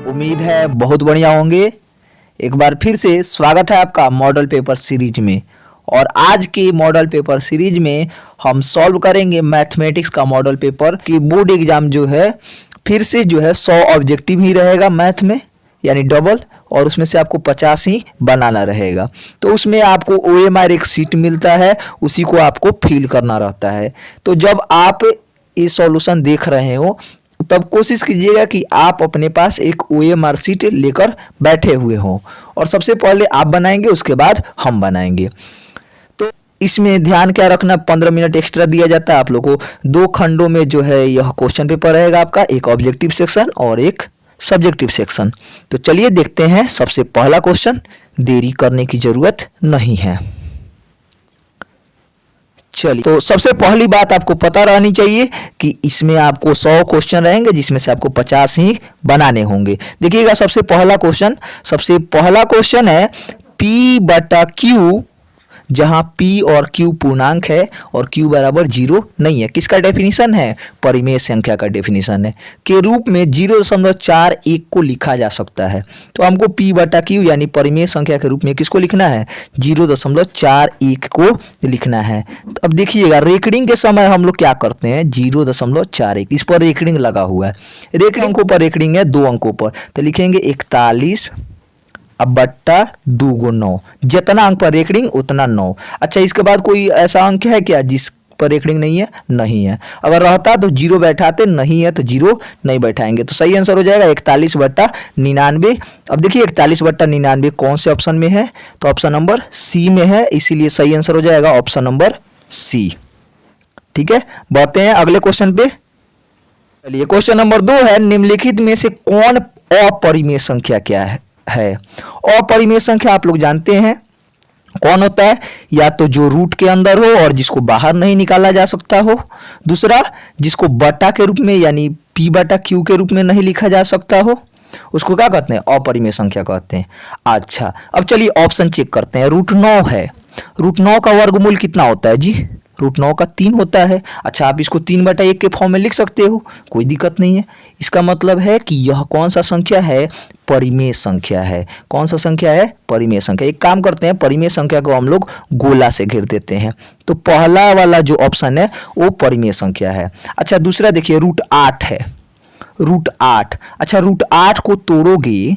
उम्मीद है बहुत बढ़िया होंगे। एक बार फिर से स्वागत है आपका मॉडल पेपर सीरीज में। और आज के मॉडल पेपर सीरीज में हम सॉल्व करेंगे मैथमेटिक्स का मॉडल पेपर कि बोर्ड एग्जाम जो है फिर से जो है 100 ऑब्जेक्टिव ही रहेगा मैथ में, यानी डबल, और उसमें से आपको 50 ही बनाना रहेगा। तो उसमें आपको OMR एक सीट मिलता है, उसी को आपको फिल करना रहता है। तो जब आप ये सॉल्यूशन देख रहे हो तब कोशिश कीजिएगा कि आप अपने पास एक OMR सीट लेकर बैठे हुए हों, और सबसे पहले आप बनाएंगे, उसके बाद हम बनाएंगे। तो इसमें ध्यान क्या रखना, 15 मिनट एक्स्ट्रा दिया जाता है आप लोगों को। 2 खंडों में जो है यह क्वेश्चन पेपर रहेगा आपका, एक ऑब्जेक्टिव सेक्शन और एक सब्जेक्टिव सेक्शन। तो चलिए देखते हैं सबसे पहला क्वेश्चन। देरी करने की जरूरत नहीं है। चलिए, तो सबसे पहली बात आपको पता रहनी चाहिए कि इसमें आपको 100 क्वेश्चन रहेंगे, जिसमें से आपको 50 ही बनाने होंगे। देखिएगा सबसे पहला क्वेश्चन है P/Q, जहां P और Q पूर्णांक है और Q बराबर 0 नहीं है। किसका डेफिनेशन है? परिमेय संख्या का डेफिनेशन है। के रूप में 0.41 को लिखा जा सकता है। तो हमको P/Q यानी परिमेय संख्या के रूप में किसको लिखना है? 0.41 को लिखना है। तो अब देखिएगा, रेकडिंग के समय हम लोग क्या करते हैं? 0.41, इस पर रेकडिंग लगा हुआ है। रेकडिंग अंकों पर रेकडिंग है, 2 अंकों पर, तो लिखेंगे 41 अब बट्टा 2 × 9, जितना अंक पर रेकडिंग उतना 9। अच्छा, इसके बाद कोई ऐसा अंक है क्या जिस पर रेकडिंग नहीं है? नहीं है। अगर रहता तो 0 बैठाते, नहीं है तो 0 नहीं बैठाएंगे। तो सही आंसर हो जाएगा 41/99। अब देखिए 41/99 कौन से ऑप्शन में है? तो ऑप्शन नंबर सी में है, इसीलिए सही आंसर हो जाएगा ऑप्शन नंबर सी। ठीक है, बढ़ते हैं अगले क्वेश्चन पे। चलिए, क्वेश्चन नंबर 2 है, निम्नलिखित में से कौन अपरिमेय संख्या क्या है? अपरिमेय संख्या आप लोग जानते हैं कौन होता है? या तो जो रूट के अंदर हो और जिसको बाहर नहीं निकाला जा सकता हो, दूसरा जिसको बटा के रूप में यानी P/Q के रूप में नहीं लिखा जा सकता हो, उसको क्या कहते हैं? अपरिमेय संख्या कहते हैं। अच्छा, अब चलिए ऑप्शन चेक करते हैं। √9 है, √9 का वर्गमूल कितना होता है जी? √9 का 3 होता है। अच्छा, आप इसको 3/1 के फॉर्म में लिख सकते हो, कोई दिक्कत नहीं है। इसका मतलब है कि यह कौन सा संख्या है? परिमेय संख्या है। कौन सा संख्या है? परिमेय संख्या। एक काम करते हैं, परिमेय संख्या को हम लोग गोला से घेर देते हैं। तो पहला वाला जो ऑप्शन है वो परिमेय संख्या है। अच्छा, दूसरा देखिए, √8 है, √8। अच्छा, √8 को तोड़ोगे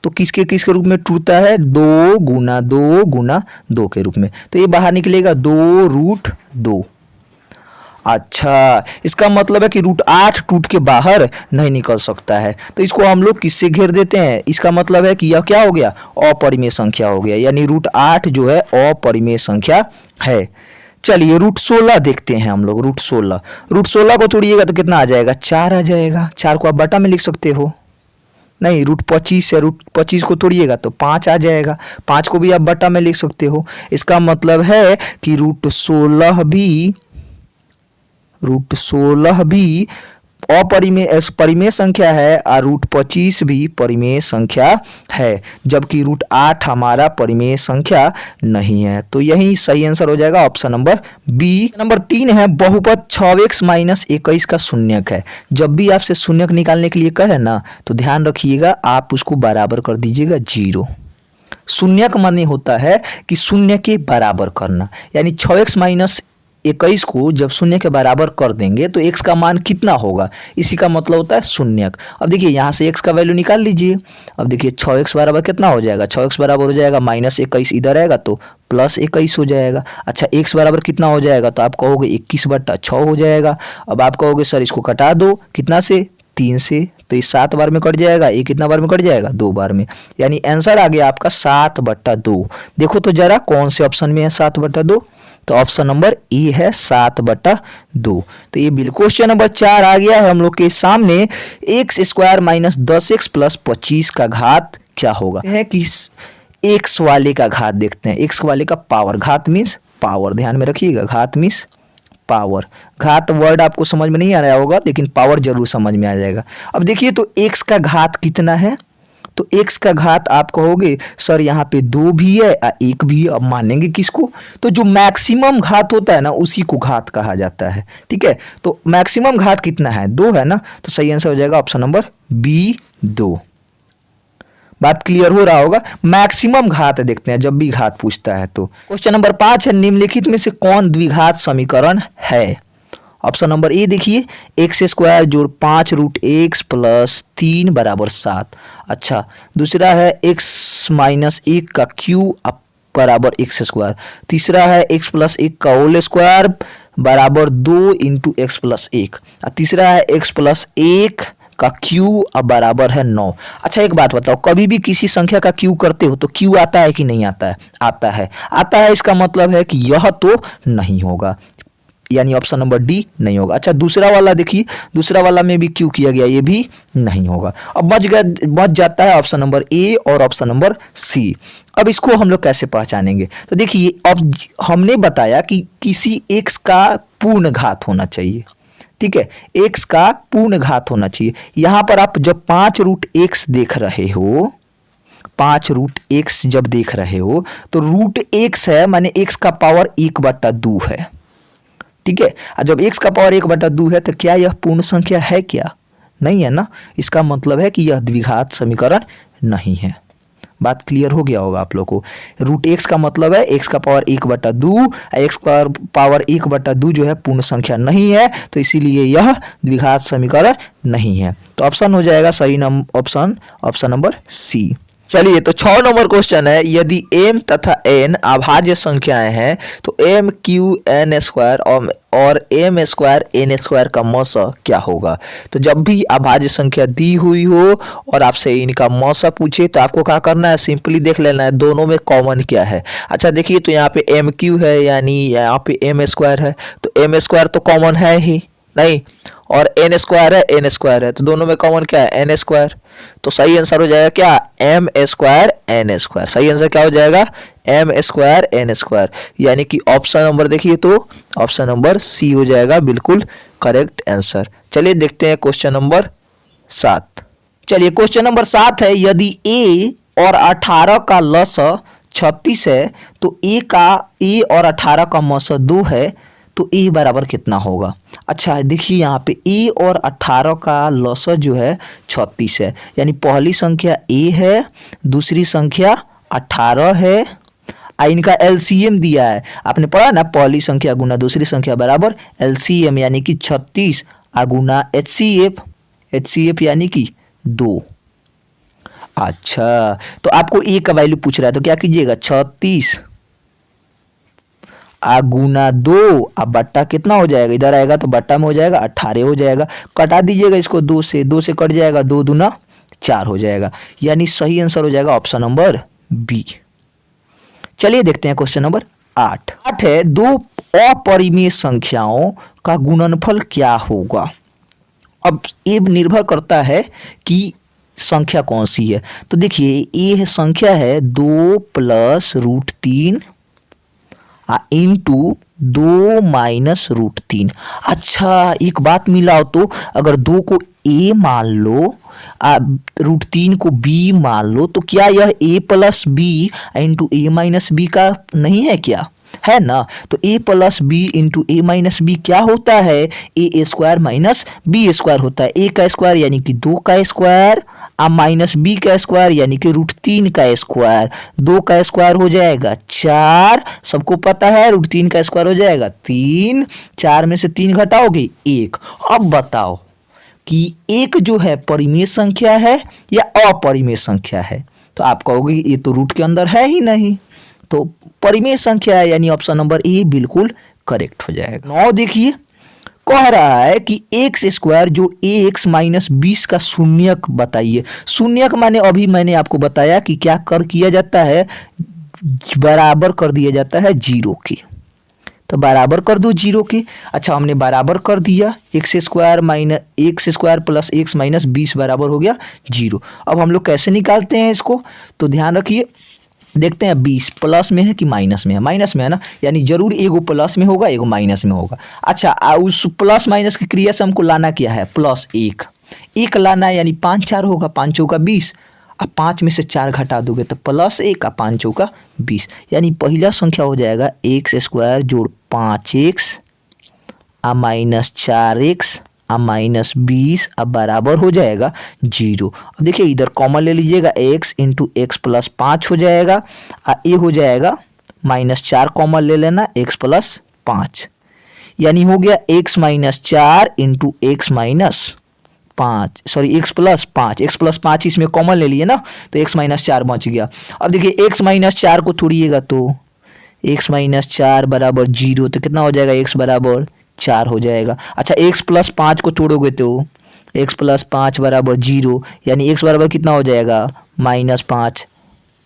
तो किसके रूप में टूटता है? 2 × 2 × 2 के रूप में। तो ये बाहर निकलेगा 2√2। अच्छा, इसका मतलब है कि √8 टूट के बाहर नहीं निकल सकता है। तो इसको हम लोग किससे घेर देते हैं? इसका मतलब है कि यह क्या हो गया? अपरिमेय संख्या हो गया, यानी √8 जो है अपरिमेय संख्या है। चलिए, √16 देखते हैं हम लोग। √16 को तोड़िएगा तो कितना आ जाएगा? 4 आ जाएगा। 4 को आप बटा में लिख सकते हो। नहीं, √25 है, √25 को तोड़िएगा तो 5 आ जाएगा। 5 को भी आप बटा में लिख सकते हो। इसका मतलब है कि √16 भी परिमेय संख्या है और √25 भी परिमेय संख्या है, जबकि √8 हमारा परिमेय संख्या नहीं है। तो यही सही आंसर हो जाएगा ऑप्शन नंबर बी। नंबर 3 है, बहुपद 6x - 21 का शून्यक है। जब भी आपसे शून्यक निकालने के लिए कहे ना, तो ध्यान रखिएगा आप उसको बराबर कर दीजिएगा 0। शून्यक माने होता है कि शून्य के बराबर करना, यानी 6x - 21 को जब शून्य के बराबर कर देंगे तो x का मान कितना होगा, इसी का मतलब होता है शून्यक। अब देखिए यहाँ से x का वैल्यू निकाल लीजिए। अब देखिए 6x बराबर कितना हो जाएगा? 6x बराबर हो जाएगा -21, इधर आएगा तो +21 हो जाएगा। अच्छा, x बराबर कितना हो जाएगा? तो आप कहोगे 21/6 हो जाएगा। अब आप कहोगे सर इसको कटा दो, कितना से? 3 से, तो ये 7 बार में कट जाएगा। ये कितना बार में कट जाएगा? 2 बार में, यानी आंसर आ गया आपका 7/2। देखो तो जरा कौन से ऑप्शन में है 7/2? तो ऑप्शन नंबर ए है 7/2। तो ये बिल्कुल क्वेश्चन नंबर 4 आ गया है हम लोग के सामने। x² - 10x + 25 का घात क्या होगा? है कि x वाले का घात देखते हैं। x वाले का पावर, घात मीन्स पावर, ध्यान में रखिएगा, घात मीन्स पावर। घात वर्ड आपको समझ में नहीं आ रहा होगा, लेकिन पावर जरूर समझ में आ जाएगा। अब देखिए तो x का घात कितना है? तो x का घात आप कहोगे सर यहाँ पे 2 भी है 1 भी है। अब मानेंगे किसको? तो जो मैक्सिमम घात होता है ना, उसी को घात कहा जाता है। ठीक है, तो मैक्सिमम घात कितना है? 2 है ना, तो सही आंसर हो जाएगा ऑप्शन नंबर बी 2। बात क्लियर हो रहा होगा। मैक्सिमम घात देखते हैं जब भी घात पूछता है तो। क्वेश्चन नंबर 5 है, निम्नलिखित में से कौन द्विघात समीकरण है? ऑप्शन नंबर ए देखिए, एक्स स्क्वायर जोड़ 5 रूट एक्स प्लस 3 बराबर 7। अच्छा, दूसरा है एक्स माइनस 1 का क्यू बराबर एक्स स्क्वायर। तीसरा है एक्स प्लस 1 का होल स्क्वायर बराबर 2 इंटू एक्स प्लस 1। तीसरा है एक्स प्लस 1 का क्यू अब बराबर है 9। अच्छा, एक बात बताओ, कभी भी किसी संख्या का क्यू करते हो तो क्यू आता है कि नहीं आता है? आता है। आता है इसका मतलब है कि यह तो नहीं होगा, यानी ऑप्शन नंबर डी नहीं होगा। अच्छा, दूसरा वाला देखिए, दूसरा वाला में भी क्यू किया गया, ये भी नहीं होगा। अब बच जाता है ऑप्शन नंबर ए और ऑप्शन नंबर सी। अब इसको हम लोग कैसे पहचानेंगे? तो देखिए, अब हमने बताया कि किसी एक्स का पूर्ण घात होना चाहिए, ठीक है, एक्स का पूर्ण घात होना चाहिए। यहां पर आप जब 5 रूट एक्स देख रहे हो, 5 रूट एक्स जब देख रहे हो तो रूट एक्स है, माने एक्स का पावर 1/2 है, ठीक है। और जब x का पावर 1/2 है तो क्या यह पूर्ण संख्या है? क्या नहीं है ना। इसका मतलब है कि यह द्विघात समीकरण नहीं है। बात क्लियर हो गया होगा आप लोग को। रूट एक्स का मतलब है x का पावर 1/2, x का पावर 1/2 जो है पूर्ण संख्या नहीं है, तो इसीलिए यह द्विघात समीकरण नहीं है। तो ऑप्शन हो जाएगा सही ऑप्शन नंबर सी। चलिए, तो 6 नंबर क्वेश्चन है, यदि m तथा n अभाज्य संख्याएं हैं तो m q n स्क्वायर और m स्क्वायर n स्क्वायर का मौसा क्या होगा? तो जब भी अभाज्य संख्या दी हुई हो और आपसे इनका मौसा पूछे तो आपको क्या करना है? सिंपली देख लेना है दोनों में कॉमन क्या है। अच्छा देखिए, तो यहाँ पे m q है, यानी यहाँ पे m स्क्वायर है, तो m स्क्वायर तो कॉमन है ही नहीं, और n स्क्वायर है, तो दोनों में कॉमन क्या है? n square. तो सही आंसर हो जाएगा क्या? m square n square. सही आंसर क्या हो जाएगा? m स्क्वायर n स्क्वायर, यानी कि ऑप्शन नंबर देखिए तो ऑप्शन नंबर सी हो जाएगा बिल्कुल करेक्ट आंसर। चलिए देखते हैं क्वेश्चन नंबर 7। चलिए, क्वेश्चन नंबर 7 है, यदि a और 18 का लसा 36 है तो a और 18 का मौसा 2 है, तो a बराबर कितना होगा? अच्छा देखिए, यहाँ पे a और 18 का लसा जो है 36 है, यानी पहली संख्या a है, दूसरी संख्या 18 है, इनका एलसीएम दिया है। आपने पढ़ा ना, पहली संख्या गुना दूसरी संख्या बराबर एलसीएम, यानी कि 36 गुना एचसीएफ यानी कि 2। अच्छा, तो आपको a का वैल्यू पूछ रहा है तो क्या कीजिएगा? 36 गुना 2 अब बट्टा कितना हो जाएगा? इधर आएगा तो बट्टा में हो जाएगा 18 हो जाएगा। कटा दीजिएगा इसको 2 से कट जाएगा, 2 दूना 4 हो जाएगा, यानी सही आंसर हो जाएगा ऑप्शन नंबर बी। चलिए देखते हैं क्वेश्चन नंबर 8 है, दो अपरिमेय संख्याओं का गुणनफल क्या होगा? अब ये निर्भर करता है कि संख्या कौन सी है। तो देखिए, ये संख्या है 2 + √3 इंटू 2 - √3। अच्छा, एक बात मिलाओ तो, अगर 2 को a मान लो, √3 को b मान लो, तो क्या यह a + b into a - b का नहीं है? क्या है ना। तो a + b into a - b क्या होता है? a square minus b square होता है। a का स्क्वायर यानी कि 2 का स्क्वायर, माइनस b का स्क्वायर यानी कि √3 का स्क्वायर। 2 का स्क्वायर हो जाएगा 4, सबको पता है, √3 का स्क्वायर हो जाएगा 3, 4 में से 3 घटाओगे 1। अब बताओ कि एक जो है परिमेय संख्या है या अपरिमेय संख्या है? तो आप कहोगे ये तो रूट के अंदर है ही नहीं, तो परिमेय संख्या है, यानी ऑप्शन नंबर ए बिल्कुल करेक्ट हो जाएगा। 9 देखिए, कह रहा है कि एक्स स्क्वायर जो ax - 20 का शून्यक बताइए। शून्यक माने अभी मैंने आपको बताया कि क्या किया जाता है? बराबर कर दिया जाता है 0 के। तो बराबर कर दो 0 के। अच्छा, हमने बराबर कर दिया, x स्क्वायर प्लस x - 20 बराबर हो गया 0। अब हम लोग कैसे निकालते हैं इसको? तो ध्यान रखिए, देखते हैं 20 प्लस में है कि माइनस में है? माइनस में है ना, यानी जरूर एगो प्लस में होगा, एगो माइनस में होगा। अच्छा, उस प्लस माइनस की क्रिया से हमको लाना क्या है? +1 लाना है, यानी 5 4 होगा, 5 चौका 20। अब 5 में से 4 घटा दोगे तो +1 5 चौका 20, यानी पहला संख्या हो जाएगा x स्क्वायर जोड़ 5x - 4x अब -20 अब बराबर हो जाएगा 0। अब देखिए इधर कॉमन ले लीजिएगा, x इंटू एक्स प्लस 5 हो जाएगा, ये हो जाएगा -4 कॉमन ले लेना, x प्लस 5, यानी हो गया x minus 4 into x minus 5, sorry x plus 5, x plus 5 इसमें कॉमन ले लिए ना, तो x माइनस 4 बच गया। अब देखिए x माइनस 4 को तोड़िएगा तो x माइनस 4 बराबर 0, तो कितना हो जाएगा, x बराबर 4 हो जाएगा। अच्छा x प्लस 5 को तोड़ोगे तो x प्लस 5 बराबर 0, यानी x बराबर कितना हो जाएगा, -5,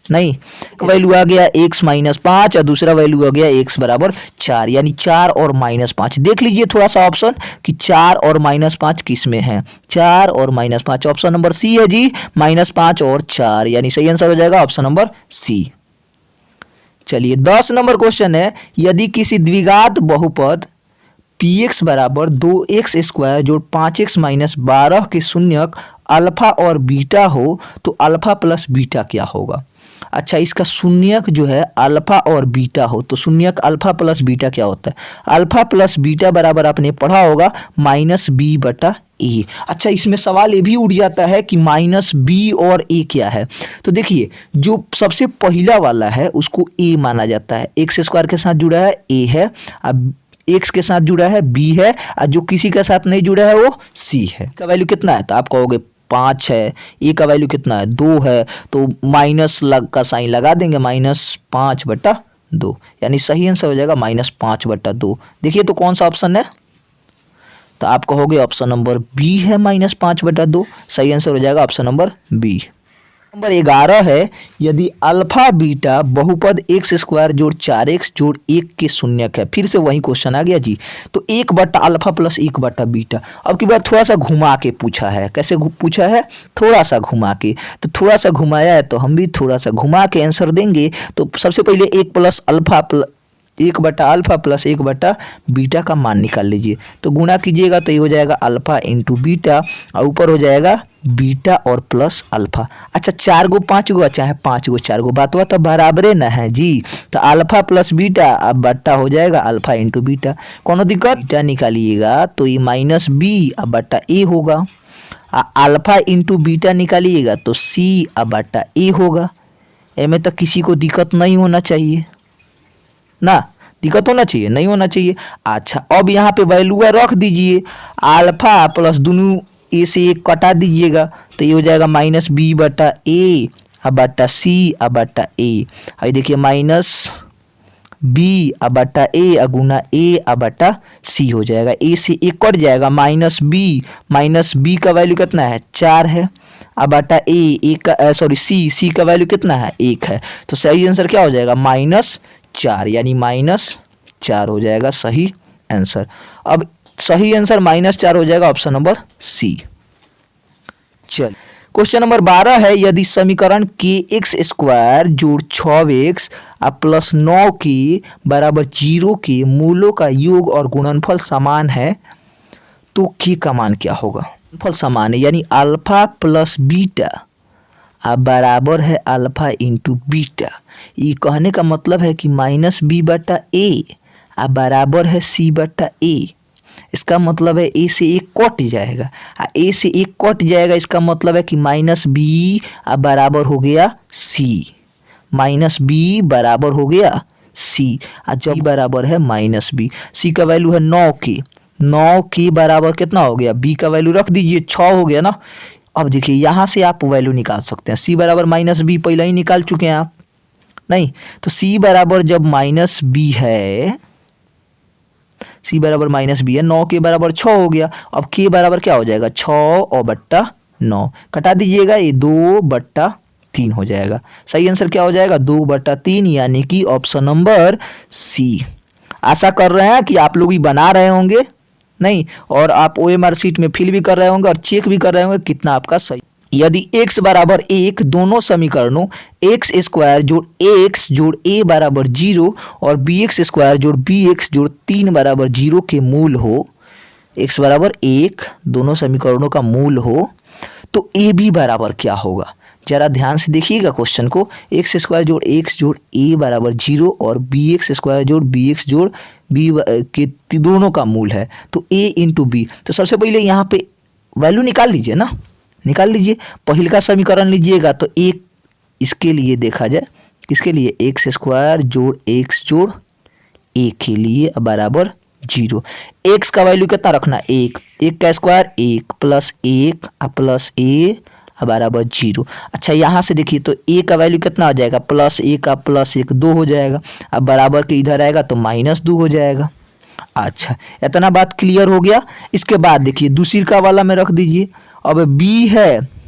नहीं, एक वैल्यू आ गया x माइनस 5 और दूसरा वैल्यू आ गया x बराबर 4, यानी 4 और -5। देख लीजिए थोड़ा सा ऑप्शन कि 4 और -5 किस में है, 4 और -5, ऑप्शन नंबर सी है जी, -5 और 4, यानी सही आंसर हो जाएगा ऑप्शन नंबर सी। चलिए 10 नंबर क्वेश्चन है, यदि किसी द्विघात बहुपद px बराबर 2x स्क्वायर जोड़ 5x माइनस 12 के शून्यक अल्फा और बीटा हो तो अल्फा प्लस बीटा क्या होगा। अच्छा, इसका शून्यक जो है अल्फा और बीटा हो तो शून्यक अल्फा प्लस बीटा क्या होता है, अल्फा प्लस बीटा बराबर आपने पढ़ा होगा -b/a। अच्छा, इसमें सवाल ये भी उठ जाता है कि -b और a क्या है। तो देखिए जो सबसे पहला वाला है उसको a माना जाता है, एक्स स्क्वायर के साथ जुड़ा है a है, अब x के साथ जुड़ा है b है, और जो किसी के साथ नहीं जुड़ा है वो c है। का वैल्यू कितना है, तो आप कहोगे 5 है, ए का वैल्यू कितना है 2 है, तो माइनस का साइन लगा देंगे, -5/2, यानी सही आंसर हो जाएगा -5/2। देखिए तो कौन सा ऑप्शन है, तो आप कहोगे ऑप्शन नंबर बी है -5/2, सही आंसर हो जाएगा ऑप्शन नंबर बी। नंबर 11 है, यदि अल्फा बीटा बहुपद x स्क्वायर जोड़ 4x जोड़ 1 के शून्यक है। फिर से वही क्वेश्चन आ गया जी, तो 1/अल्फा प्लस 1/बीटा। अब की बार थोड़ा सा घुमा के पूछा है, कैसे पूछा है, थोड़ा सा घुमा के, तो थोड़ा सा घुमाया है तो हम भी थोड़ा सा घुमा के आंसर देंगे। तो सबसे पहले 1/अल्फा प्लस 1/बीटा का मान निकाल लीजिए, तो गुणा कीजिएगा तो ये हो जाएगा अल्फा इंटू बीटा, और ऊपर हो जाएगा बीटा और प्लस अल्फा। अच्छा 4 गो 5 गो, चाहे 5 गो 4 गो, बात तो बराबरे न है जी, तो अल्फा प्लस बीटा अब बट्टा हो जाएगा अल्फा इंटू बीटा, कोनो दिक्कत, बीटा निकालिएगा तो ये -b अब बट्टा a होगा, अल्फा इंटू बीटा निकालिएगा तो c अब बट्टा a होगा। इसमें तो किसी को दिक्कत नहीं होना चाहिए ना, दिक्कत होना चाहिए, नहीं होना चाहिए। अच्छा अब यहाँ पे वैल्यू रख दीजिए, अल्फा प्लस दोनों ए से एक कटा दीजिएगा तो ये हो जाएगा -b/a अब बट्टा c अब बट्टा a। अभी देखिए -b अब बट्टा a गुना a अब बट्टा c हो जाएगा, a से एक कट जाएगा, -b का वैल्यू कितना है 4 है, अब बटा c का वैल्यू कितना है 1 है, तो सही आंसर क्या हो जाएगा -4, यानी -4 हो जाएगा सही आंसर। अब सही आंसर -4 हो जाएगा ऑप्शन नंबर सी। चल क्वेश्चन नंबर 12 है, यदि समीकरण kx स्क्वायर जोड़ 6x प्लस 9 के बराबर 0 के मूलों का योग और गुणनफल समान है तो k का मान क्या होगा। गुणनफल समान है यानी अल्फा प्लस बीटा अब बराबर है अल्फा इंटू बीटा। ये कहने का मतलब है कि -b/a अब बराबर है c/a। इसका मतलब है a से एक कट जाएगा, a से एक कट जाएगा, इसका मतलब है कि -b अब बराबर हो गया c, -b बराबर हो गया c, और जब बराबर है -b, c का वैल्यू है 9 के बराबर कितना हो गया, b का वैल्यू रख दीजिए 6 हो गया ना। अब देखिए यहाँ से आप वैल्यू निकाल सकते हैं, c बराबर -b पहले ही निकाल चुके हैं आप, नहीं तो c बराबर जब -b है, c बराबर -b है, 9 के बराबर 6 हो गया। अब k बराबर क्या हो जाएगा 6 और बट्टा 9 कटा दीजिएगा, ये 2/3 हो जाएगा। सही आंसर क्या हो जाएगा 2/3, यानी कि ऑप्शन नंबर सी। आशा कर रहे हैं कि आप लोग ही बना रहे होंगे, नहीं और आप OMR शीट में फिल भी कर रहे होंगे और चेक भी कर रहे होंगे कितना आपका सही। यदि x बराबर 1 दोनों समीकरणों x स्क्वायर जोड़ ax जोड़ a बराबर 0 और bx स्क्वायर जोड़ bx जोड़ 3 बराबर 0 के मूल हो, x बराबर 1 दोनों समीकरणों का मूल हो तो a b बराबर क्या होगा। जरा ध्यान से देखिएगा क्वेश्चन को, x स्क्वायर जोड़ x जोड़ a बराबर 0 और bx स्क्वायर जोड़ bx जोड़ बी के दोनों का मूल है, तो ए इंटू बी। तो सबसे पहले यहाँ पे वैल्यू निकाल लीजिए ना, निकाल लीजिए। पहले का समीकरण लीजिएगा तो एक इसके लिए देखा जाए, किसके लिए, एक्स स्क्वायर जोड़ एक्स जोड़ ए के लिए बराबर 0। एक्स का वैल्यू कितना रखना, एक, एक का स्क्वायर एक प्लस एक प्लस ए बराबर 0। अच्छा यहाँ से देखिए तो ए का वैल्यू कितना हो जाएगा, प्लस ए का प्लस एक 2 हो जाएगा। अब बराबर के इधर आएगा तो -2 हो जाएगा। अच्छा इतना बात क्लियर हो गया। इसके बाद देखिए दूसरी का वाला में रख दीजिए। अब बी है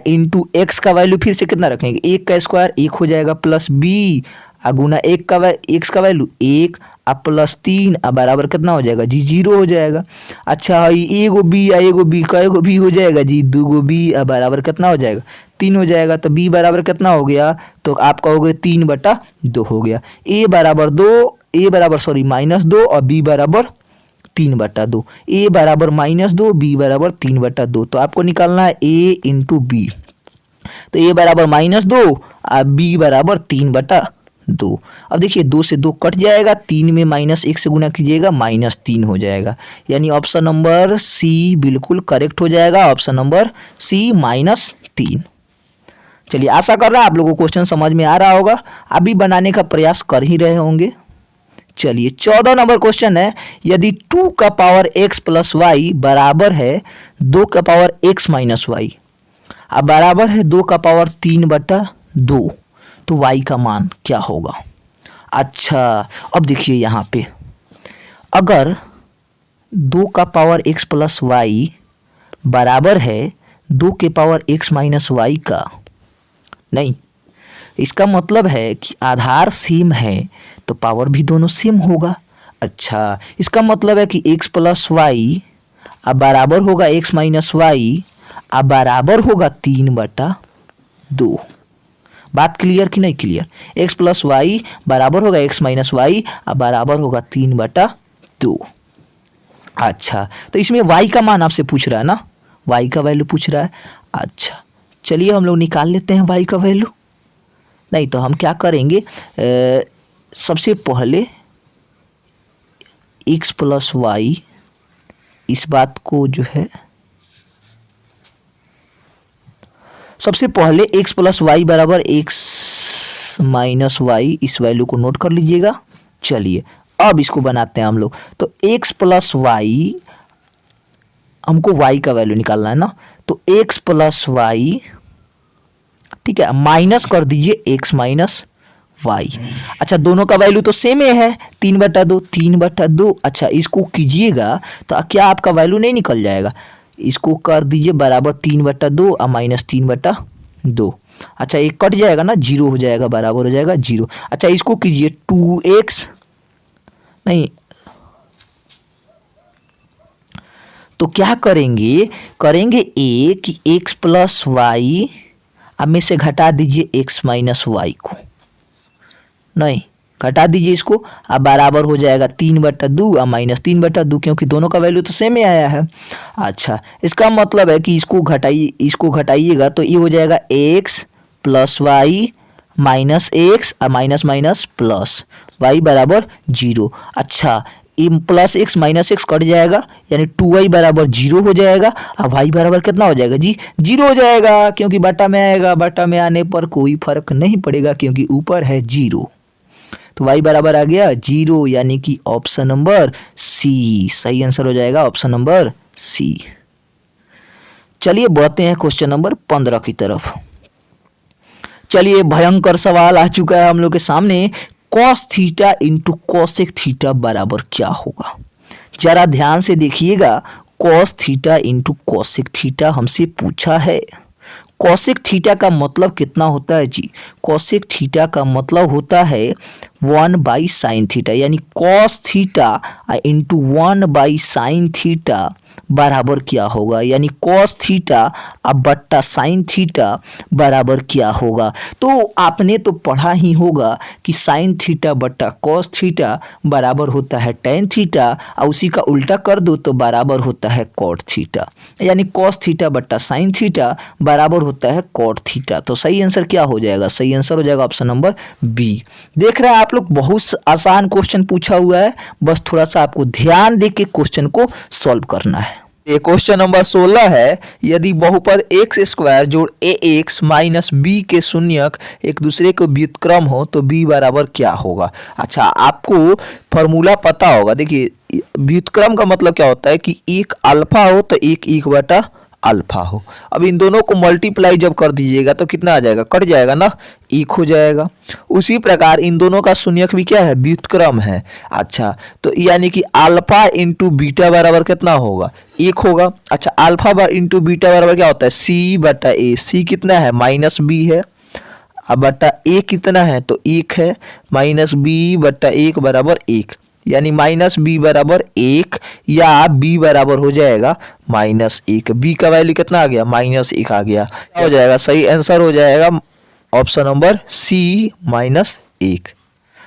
इंटू एक्स का वैल्यू फिर से कितना रखेंगे, एक का स्क्वायर एक हो जाएगा प्लस बी गुना एक्स का वैल्यू एक प्लस 3 बराबर कितना हो जाएगा जी 0 हो जाएगा। अच्छा एगो बी एगो बी कएगो बी हो जाएगा जी, 2 गो बी बराबर कितना हो जाएगा 3 हो जाएगा। तो बी बराबर कितना हो गया, तो आप कहोगे 3/2 हो गया। ए बराबर -2 और बी बराबर 3/2। ए बराबर -2 बी बराबर 3/2। तो आपको निकालना है ए इंटू बी। तो ए बराबर -2 और बी बराबर 3/2। अब देखिए 2 से 2 कट जाएगा, 3 में -1 से गुना कीजिएगा -3 हो जाएगा। यानी ऑप्शन नंबर सी बिल्कुल करेक्ट हो जाएगा, ऑप्शन नंबर सी -3। चलिए आशा कर रहा हूँ आप लोगों को क्वेश्चन समझ में आ रहा होगा, अभी बनाने का प्रयास कर ही रहे होंगे। चलिए 14 नंबर क्वेश्चन है, यदि 2 का पावर x प्लस वाई बराबर है 2 का पावर x माइनस वाई अब बराबर है 2 का पावर 3/2, तो y का मान क्या होगा। अच्छा अब देखिए यहाँ पे अगर 2 का पावर x प्लस वाई बराबर है 2 के पावर x माइनस वाई का, नहीं इसका मतलब है कि आधार सेम है तो पावर भी दोनों सेम होगा। अच्छा इसका मतलब है कि x प्लस वाई अब बराबर होगा x माइनस वाई अब बराबर होगा 3/2। बात क्लियर कि नहीं क्लियर, x प्लस वाई बराबर होगा x माइनस वाई अब बराबर होगा 3/2। अच्छा तो इसमें y का मान आपसे पूछ रहा है ना, y का वैल्यू पूछ रहा है। अच्छा चलिए हम लोग निकाल लेते हैं y का वैल्यू। नहीं तो हम क्या करेंगे, सबसे पहले x प्लस वाई, इस बात को जो है सबसे पहले x प्लस वाई बराबर x माइनस वाई, इस वैल्यू को नोट कर लीजिएगा। चलिए अब इसको बनाते हैं हम लोग। तो x प्लस वाई, हमको y का वैल्यू निकालना है ना, तो x प्लस वाई ठीक है माइनस कर दीजिए x माइनस वाई। अच्छा दोनों का वैल्यू तो सेम ही है 3/2। अच्छा इसको कीजिएगा तो क्या आपका वैल्यू नहीं निकल जाएगा, इसको कर दीजिए बराबर 3/2 और माइनस 3/2। अच्छा एक कट जाएगा ना, 0 हो जाएगा, बराबर हो जाएगा 0। अच्छा इसको कीजिए 2x, नहीं तो क्या करेंगे, ए कि x प्लस वाई अब में से घटा दीजिए x माइनस वाई को, नहीं घटा दीजिए इसको, अब बराबर हो जाएगा 3/2 और माइनस 3/2, क्योंकि दोनों का वैल्यू तो सेम ही आया है। अच्छा इसका मतलब है कि इसको घटाइएगा तो ये हो जाएगा x plus y minus x और माइनस माइनस प्लस वाई बराबर 0। अच्छा plus x minus x cut जाएगा यानी 2y बराबर 0 हो जाएगा और y बराबर कितना हो जाएगा जी 0 हो जाएगा, क्योंकि बटा में आएगा, बटा में आने पर कोई फर्क नहीं पड़ेगा क्योंकि ऊपर है 0। तो y बराबर आ गया 0, यानी कि ऑप्शन नंबर सी सही आंसर हो जाएगा, ऑप्शन नंबर सी। चलिए बढ़ते हैं क्वेश्चन नंबर 15 की तरफ। चलिए भयंकर सवाल आ चुका है हम लोग के सामने, cos theta into cosec theta बराबर क्या होगा। जरा ध्यान से देखिएगा, cos theta into cosec theta हमसे पूछा है। कॉसेक थीटा का मतलब कितना होता है जी, कॉसेक थीटा का मतलब होता है 1/sin थीटा, यानी cos theta into 1/sin theta बराबर क्या होगा, यानी कॉस थीटा अब बट्टा साइन थीटा बराबर क्या होगा। तो आपने तो पढ़ा ही होगा कि साइन थीटा बट्टा कॉस थीटा बराबर होता है टेन थीटा, और उसी का उल्टा कर दो तो बराबर होता है कॉट थीटा, यानी कॉस थीटा बट्टा साइन थीटा बराबर होता है कॉट थीटा। तो सही आंसर क्या हो जाएगा, सही आंसर हो जाएगा ऑप्शन नंबर बी। देख रहे हैं आप लोग, बहुत आसान क्वेश्चन पूछा हुआ है, बस थोड़ा सा आपको ध्यान दे के क्वेश्चन को सॉल्व करना है। ये क्वेश्चन नंबर 16 है, यदि बहुपद एक्स स्क्वायर जोड़ ए एक्स माइनस बी के शून्यक एक दूसरे के व्युत्क्रम हो तो बी बराबर क्या होगा। अच्छा, आपको फॉर्मूला पता होगा। देखिए, व्युत्क्रम का मतलब क्या होता है कि एक अल्फा हो तो एक बटा अल्फा हो। अब इन दोनों को मल्टीप्लाई जब कर दीजिएगा तो कितना आ जाएगा, कट जाएगा ना, एक हो जाएगा। उसी प्रकार इन दोनों का शून्यक भी क्या है, व्युत्क्रम है। अच्छा, तो यानी कि अल्फा इंटू बीटा बराबर कितना होगा, एक होगा। अच्छा, अल्फा इंटू बीटा बराबर क्या होता है, सी बटा ए। सी कितना है, माइनस बी है, अब बटा ए कितना है, तो एक है, माइनस बी बटा एक बराबर एक, यानी माइनस बी बराबर एक, या बी बराबर हो जाएगा माइनस एक। बी का वैल्यू कितना आ गया, माइनस एक आ गया। क्या हो जाएगा, सही आंसर हो जाएगा ऑप्शन नंबर सी माइनस एक।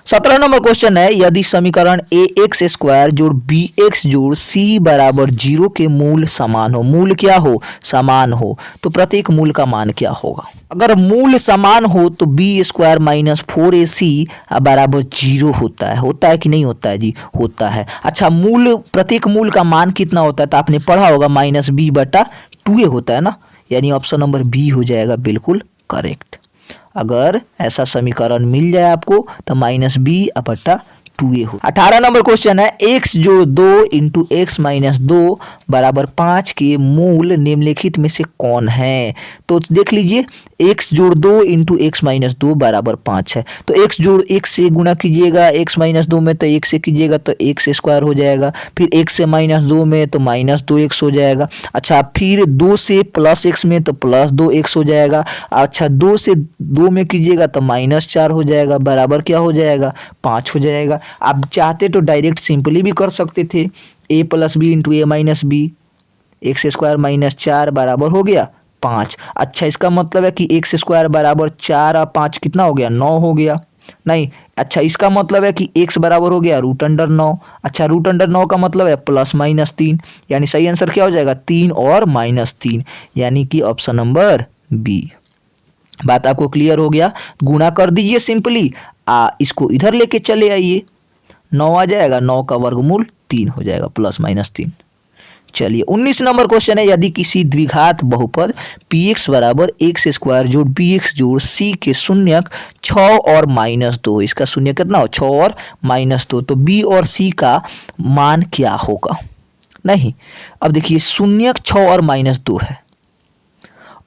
17 नंबर क्वेश्चन है, यदि समीकरण ए एक्स स्क्वायर जोड़ बी एक्स जोड़ सी बराबर 0 के मूल समान हो, मूल क्या हो, समान हो, तो प्रत्येक मूल का मान क्या होगा। अगर मूल समान हो तो बी स्क्वायर माइनस 4ac बराबर 0 होता है कि नहीं होता है जी, होता है। अच्छा, मूल प्रत्येक मूल का मान कितना होता है, तो आपने पढ़ा होगा माइनस बी बटा 2a होता है ना, यानी ऑप्शन नंबर बी हो जाएगा बिल्कुल करेक्ट। अगर ऐसा समीकरण मिल जाए आपको तो माइनस बी बटा 2a हो। 18 नंबर क्वेश्चन है, x जोड़ 2 इंटू एक्स माइनस 2 बराबर 5 के मूल निम्नलिखित में से कौन है। तो देख लीजिए, x जोड़ 2 इंटू एक्स माइनस 2 बराबर 5 है, तो x जोड़ x से गुना कीजिएगा, x माइनस 2 में तो 1 से कीजिएगा तो x स्क्वायर हो जाएगा, फिर x से माइनस 2 में तो माइनस 2x हो जाएगा। अच्छा, फिर 2 से प्लस x में तो प्लस 2x हो जाएगा। अच्छा, 2 से 2 में कीजिएगा तो माइनस 4 हो जाएगा, बराबर क्या हो जाएगा, 5 हो जाएगा। आप चाहते तो डायरेक्ट सिंपली भी कर सकते थे, a plus b into a minus b, x square minus 4 बराबर हो गया 5। अच्छा, इसका मतलब है कि एक्स स्क्वायर बराबर 4 और 5 कितना हो गया, 9 हो गया। नहीं, अच्छा, इसका मतलब है कि x बराबर हो गया रूट अंडर 9। अच्छा, रूट अंडर 9 का मतलब है प्लस माइनस 3, यानी सही आंसर क्या हो जाएगा, 3 और माइनस 3, यानी कि ऑप्शन नंबर बी। बात आपको क्लियर हो गया। गुणा कर दीजिए सिंपली, इसको इधर लेके चले आइए, 9 आ जाएगा, 9 का वर्गमूल 3 हो जाएगा, प्लस माइनस 3। चलिए 19 नंबर क्वेश्चन है, यदि किसी द्विघात बहुपद px बराबर एक्स स्क्वायर जोड़ bx जोड़ c के शून्यक 6 और माइनस 2, इसका शून्य कितना हो, 6 और माइनस 2, तो b और c का मान क्या होगा। नहीं, अब देखिए शून्यक 6 और माइनस 2 है।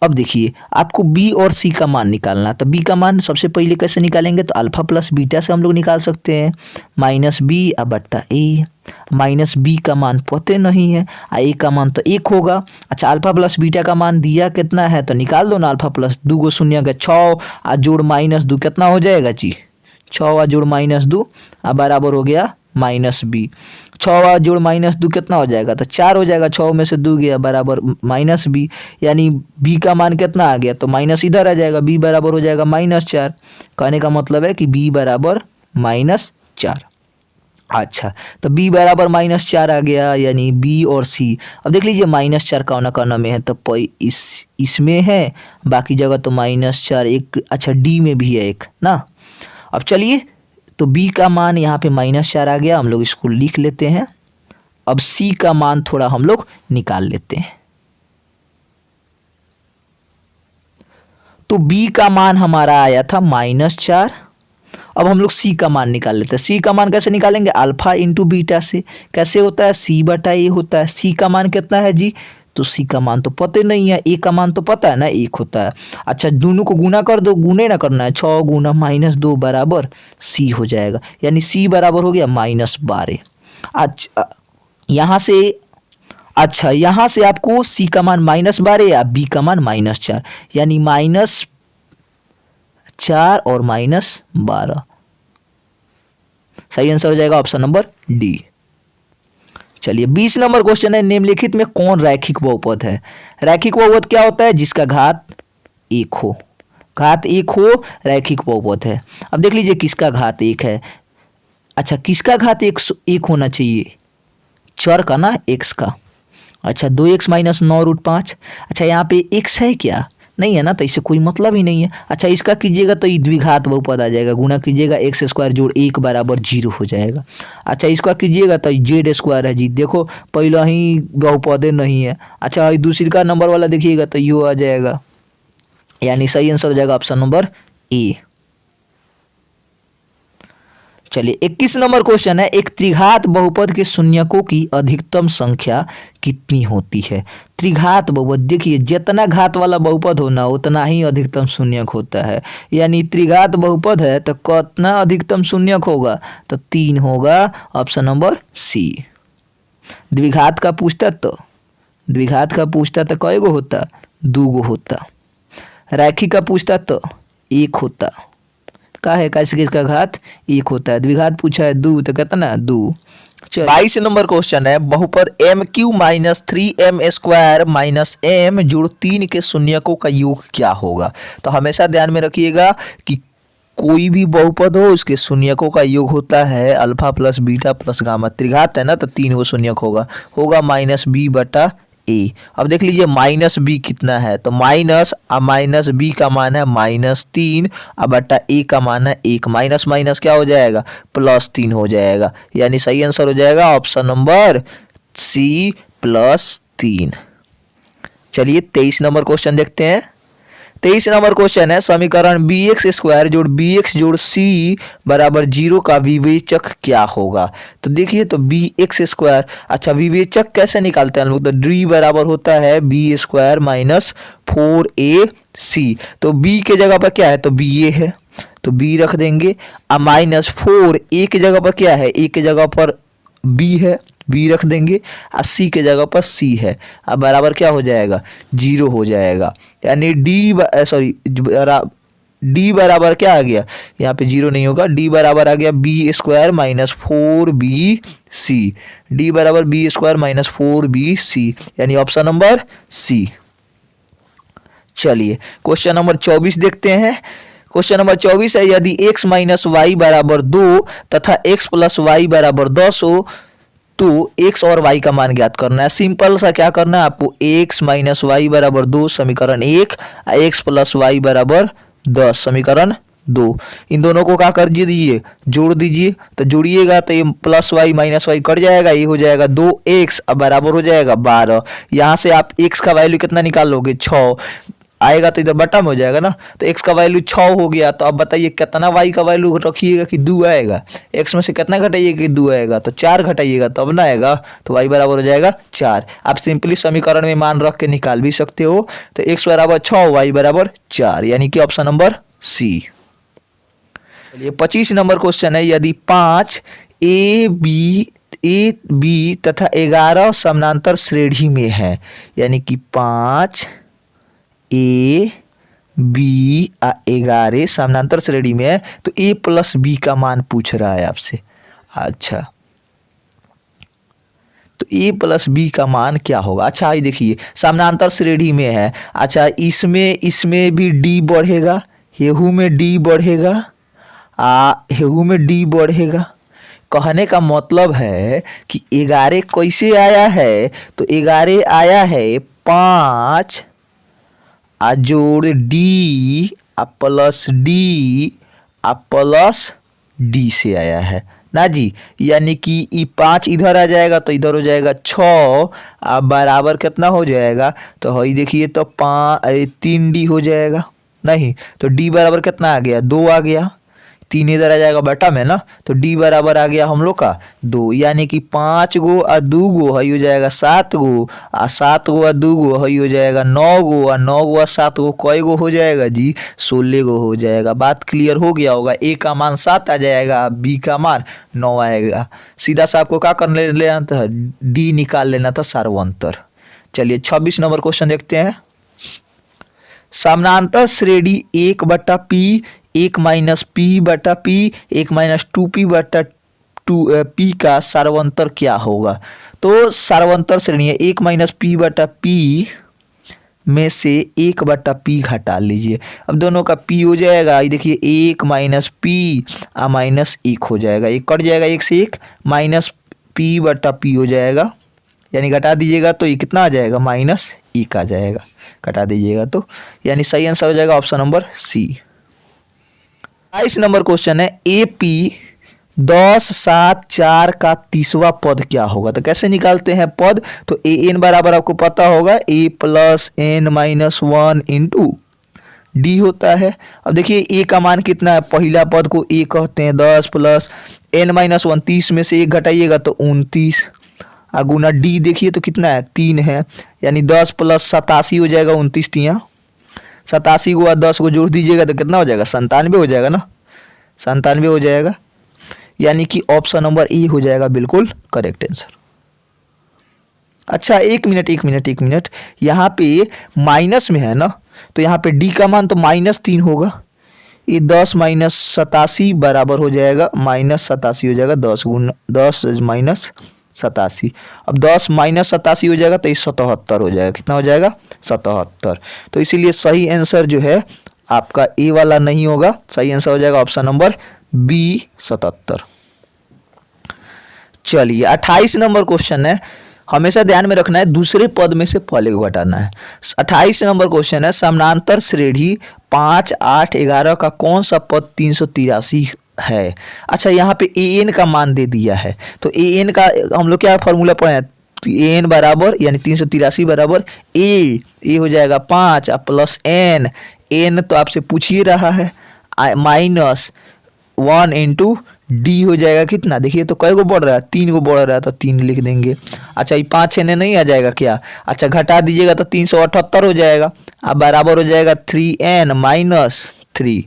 अब देखिए, आपको b और c का मान निकालना, तो b का मान सबसे पहले कैसे निकालेंगे, तो अल्फा प्लस बीटा से हम लोग निकाल सकते हैं, माइनस बी बट्टा ए। माइनस बी का मान पता नहीं है, ए का मान तो 1 होगा। अच्छा, अल्फा प्लस बीटा का मान दिया कितना है, तो निकाल दो ना, अल्फा प्लस 2 गो शून्य का 6 जोड़ माइनस 2 कितना हो जाएगा जी, 6 जोड़ माइनस 2 बराबर हो गया माइनस बी। 6 जोड़ माइनस 2 कितना हो जाएगा, तो 4 हो जाएगा, 6 में से 2 गया बराबर माइनस बी, यानी बी का मान कितना आ गया, तो माइनस इधर आ जाएगा, बी बराबर हो जाएगा माइनस 4। कहने का मतलब है कि बी बराबर माइनस 4। अच्छा, तो b बराबर माइनस 4 आ गया, यानी b और c। अब देख लीजिए, माइनस 4 कौन में है, तो इसमें है, बाकी जगह तो माइनस 4 एक। अच्छा, d में भी है एक ना। अब चलिए, तो b का मान यहाँ पे माइनस 4 आ गया, हम लोग इसको लिख लेते हैं। अब c का मान थोड़ा हम लोग निकाल लेते हैं, तो b का मान हमारा आया था माइनस 4। अब हम लोग c का मान निकाल लेते हैं। c का मान कैसे निकालेंगे, अल्फा इंटू बीटा से। कैसे होता है, c बटा ए होता है। c का मान कितना है जी, तो c का मान तो पता नहीं है, a का मान तो पता है ना, 1 होता है। अच्छा, दोनों को गुना कर दो, गुने ना करना है, 6 गुना माइनस 2 बराबर c हो जाएगा, यानी c बराबर हो गया माइनस 12। अच्छा, यहाँ से आपको c का मान माइनस 12 या b का मान माइनस 4, यानी माइनस 4 और माइनस 12, सही आंसर हो जाएगा ऑप्शन नंबर डी। चलिए 20 नंबर क्वेश्चन है, निम्नलिखित में कौन रैखिक बहुपद है? रैखिक बहुपद क्या होता है? जिसका घात एक हो, घात एक हो रैखिक बहुपद है। अब देख लीजिए किसका घात एक है। अच्छा, किसका घात एक होना चाहिए? चर का ना, एक्स का। अच्छा, 2x माइनस 9√5। अच्छा, यहाँ पे x है क्या? नहीं है ना, तो इससे कोई मतलब ही नहीं है। अच्छा, इसका कीजिएगा तो ये द्विघात बहुपद आ जाएगा, गुणा कीजिएगा x² जोड़ 1 बराबर 0 हो जाएगा। अच्छा, इसका कीजिएगा तो z² है जी, देखो पहला ही बहुपद नहीं है। अच्छा, दूसरी का नंबर वाला देखिएगा तो यो आ जाएगा, यानी सही आंसर हो जाएगा ऑप्शन नंबर ए। चलिए 21 नंबर क्वेश्चन है, एक त्रिघात बहुपद के शून्यकों की अधिकतम संख्या कितनी होती है? त्रिघात बहुपद, देखिए जितना घात वाला बहुपद हो ना उतना ही अधिकतम शून्यक होता है, यानी त्रिघात बहुपद है तो कितना अधिकतम शून्यक होगा? तो 3 होगा, ऑप्शन नंबर सी। द्विघात का पूछता तो कई गो होता? 2 गो होता। रैखिक का पूछता तो 1 होता, का है कैसे किसका घात 1 होता है। द्विघात पूछा है 2 तो कितना 2। 22 नंबर क्वेश्चन है, बहुपद MQ minus 3M² minus M जुड़ 3 के शून्यकों का योग क्या होगा? तो हमेशा ध्यान में रखिएगा कि कोई भी बहुपद हो उसके शून्यकों का योग होता है alpha plus beta plus gamma. त्रिघात है ना तो 3 गो शून्यक होगा -b/a। अब देख लीजिए माइनस बी कितना है, तो माइनस बी का मान है -3 अब बटा ए का मान है 1, माइनस माइनस क्या हो जाएगा? +3 हो जाएगा, यानी सही आंसर हो जाएगा ऑप्शन नंबर सी +3। चलिए 23 नंबर क्वेश्चन देखते हैं। 23 नंबर क्वेश्चन है, समीकरण bx² जोड़ bx जोड़ c बराबर 0 का विवेचक क्या होगा? तो देखिए तो bx², अच्छा विवेचक कैसे निकालते हैं हम लोग? तो d बराबर होता है b² माइनस 4ac। तो b के जगह पर क्या है? तो ba है, तो b रख देंगे। अब -4 a के जगह पर क्या है? a के जगह पर b है, b रख देंगे। 80 के जगह पर c है, अब बराबर क्या हो जाएगा? 0 हो जाएगा, यानी d बराबर क्या आ गया? यहाँ पे 0 नहीं होगा, d बराबर आ गया b² माइनस 4bc। d बराबर b² माइनस 4bc, यानी ऑप्शन नंबर सी। चलिए क्वेश्चन नंबर 24 देखते हैं। क्वेश्चन नंबर 24 है, यदि x माइनस वाई बराबर 2 तथा x प्लस वाई बराबर 10 हो तो x और y का मान ज्ञात करना है। सिंपल सा क्या करना है आपको? x माइनस वाई बराबर 2 समीकरण 1, x प्लस वाई बराबर 10 समीकरण 2। इन दोनों को क्या कर दीजिए? जोड़ दीजिए। तो जोड़िएगा तो ये plus y minus y cut जाएगा, ये हो जाएगा 2x अब बराबर हो जाएगा 12। यहाँ से आप x का वैल्यू कितना निकाल लोगे? 6 आएगा, तो इधर बटा में हो जाएगा ना, तो x का वैल्यू 6 हो गया। तो अब बताइए कितना y का वैल्यू रखिएगा कि 2 आएगा? x में से कितना घटाइएगा कि 2 आएगा? तो 4 घटाइएगा तब ना आएगा, तो y बराबर हो जाएगा 4। आप सिंपली समीकरण में मान रख के निकाल भी सकते हो। तो x बराबर 6 y बराबर 4, यानी कि ऑप्शन नंबर सी। चलिए 25 नंबर क्वेश्चन है, यदि 5 ए बी तथा 11 समानांतर श्रेणी में है, यानी कि 5 ए बी 11 समानांतर श्रेणी में है, तो a प्लस बी का मान पूछ रहा है आपसे। अच्छा, तो a प्लस बी का मान क्या होगा? अच्छा ये देखिए समानांतर श्रेणी में है। अच्छा इसमें भी d बढ़ेगा, हेहू में d बढ़ेगा, हेहू में d बढ़ेगा। कहने का मतलब है कि 11 कैसे आया है? तो 11 आया है 5 जोड़ D plus D plus D से आया है ना जी, यानी कि ये 5 इधर आ जाएगा तो इधर हो जाएगा 6 अब बराबर कितना हो जाएगा? तो हई देखिए तो 3d हो जाएगा, नहीं तो d बराबर कितना आ गया? 2 आ गया, 3 इधर आ जाएगा बटा में ना, तो d बराबर आ गया हम लोग का 2, यानी कि 5 गो और 2 गो हई हो जाएगा 7 गो, और 7 गो और 2 गो हई हो जाएगा 9 गो, और 9 गो और 7 गो कई गो हो जाएगा जी? 16 गो हो जाएगा। बात क्लियर हो गया होगा। a का मान 7 आ जाएगा, b का मान 9 आएगा। सीधा सा आपको क्या कर लेना था? d निकाल लेना था सार्वंतर। चलिए 26 नंबर क्वेश्चन देखते हैं। समानांतर श्रेणी 1/p 1 - p/p 1 - 2p/2 पी का सार्वंतर क्या होगा। तो सार्वंतर श्रेणी है 1 माइनस पी बटा पी में से 1 बटा पी घटा लीजिए। अब दोनों का पी हो जाएगा, ये देखिए 1 माइनस पी माइनस 1 हो जाएगा, एक कट जाएगा, 1 से 1 माइनस पी बटा पी हो जाएगा, यानी घटा दीजिएगा तो ये कितना आ जाएगा -1 आ जाएगा, घटा दीजिएगा तो, यानी सही आंसर हो जाएगा option number C. 22 number question है ए पी 10 7 4 का 30वां पद क्या होगा। तो कैसे निकालते हैं पद, तो ए एन बराबर आपको पता होगा a plus n minus 1 into d होता है। अब देखिए ए का मान कितना है, पहला पद को ए कहते हैं, 10 प्लस एन माइनस 1, 30 में से 1 घटाइएगा तो 29, गुना डी देखिए तो कितना है 3 है, यानी 10 प्लस 87 हो जाएगा, 29 तिया 87 को 10 को जोड़ दीजिएगा तो कितना हो जाएगा 97 हो जाएगा ना, 97 हो जाएगा, यानी कि ऑप्शन नंबर ए हो जाएगा बिल्कुल करेक्ट आंसर। अच्छा एक मिनट, यहाँ पे माइनस में है ना, तो यहाँ पे डी का मान तो -3 होगा, ये 10 माइनस 87 बराबर हो जाएगा -87 हो जाएगा, 10 माइनस 87, अब 10 माइनस 87 हो जाएगा तो ये 77 हो जाएगा, कितना हो जाएगा 77। तो इसीलिए सही आंसर जो है आपका ए वाला नहीं होगा, सही आंसर हो जाएगा ऑप्शन नंबर बी 77। चलिए 28 नंबर क्वेश्चन है, हमेशा ध्यान में रखना है दूसरे पद में से पहले को घटाना है। 28 नंबर क्वेश्चन है, समानांतर श्रेणी 5 8 11 का कौन सा पद 383 है। अच्छा यहाँ पे ए एन का मान दे दिया है, तो ए एन का हम लोग क्या फॉर्मूला पढ़े हैं, ए एन बराबर यानी 383 बराबर ए हो जाएगा 5 प्लस एन, एन तो आपसे पूछ ही रहा है, माइनस 1 इंटू डी हो जाएगा कितना, देखिए तो कई को बढ़ रहा है 3 को बढ़ रहा है तो 3 लिख देंगे। अच्छा ये 5 6 नहीं आ जाएगा क्या, अच्छा घटा दीजिएगा तो 378 हो जाएगा, अब बराबर हो जाएगा 3n माइनस 3।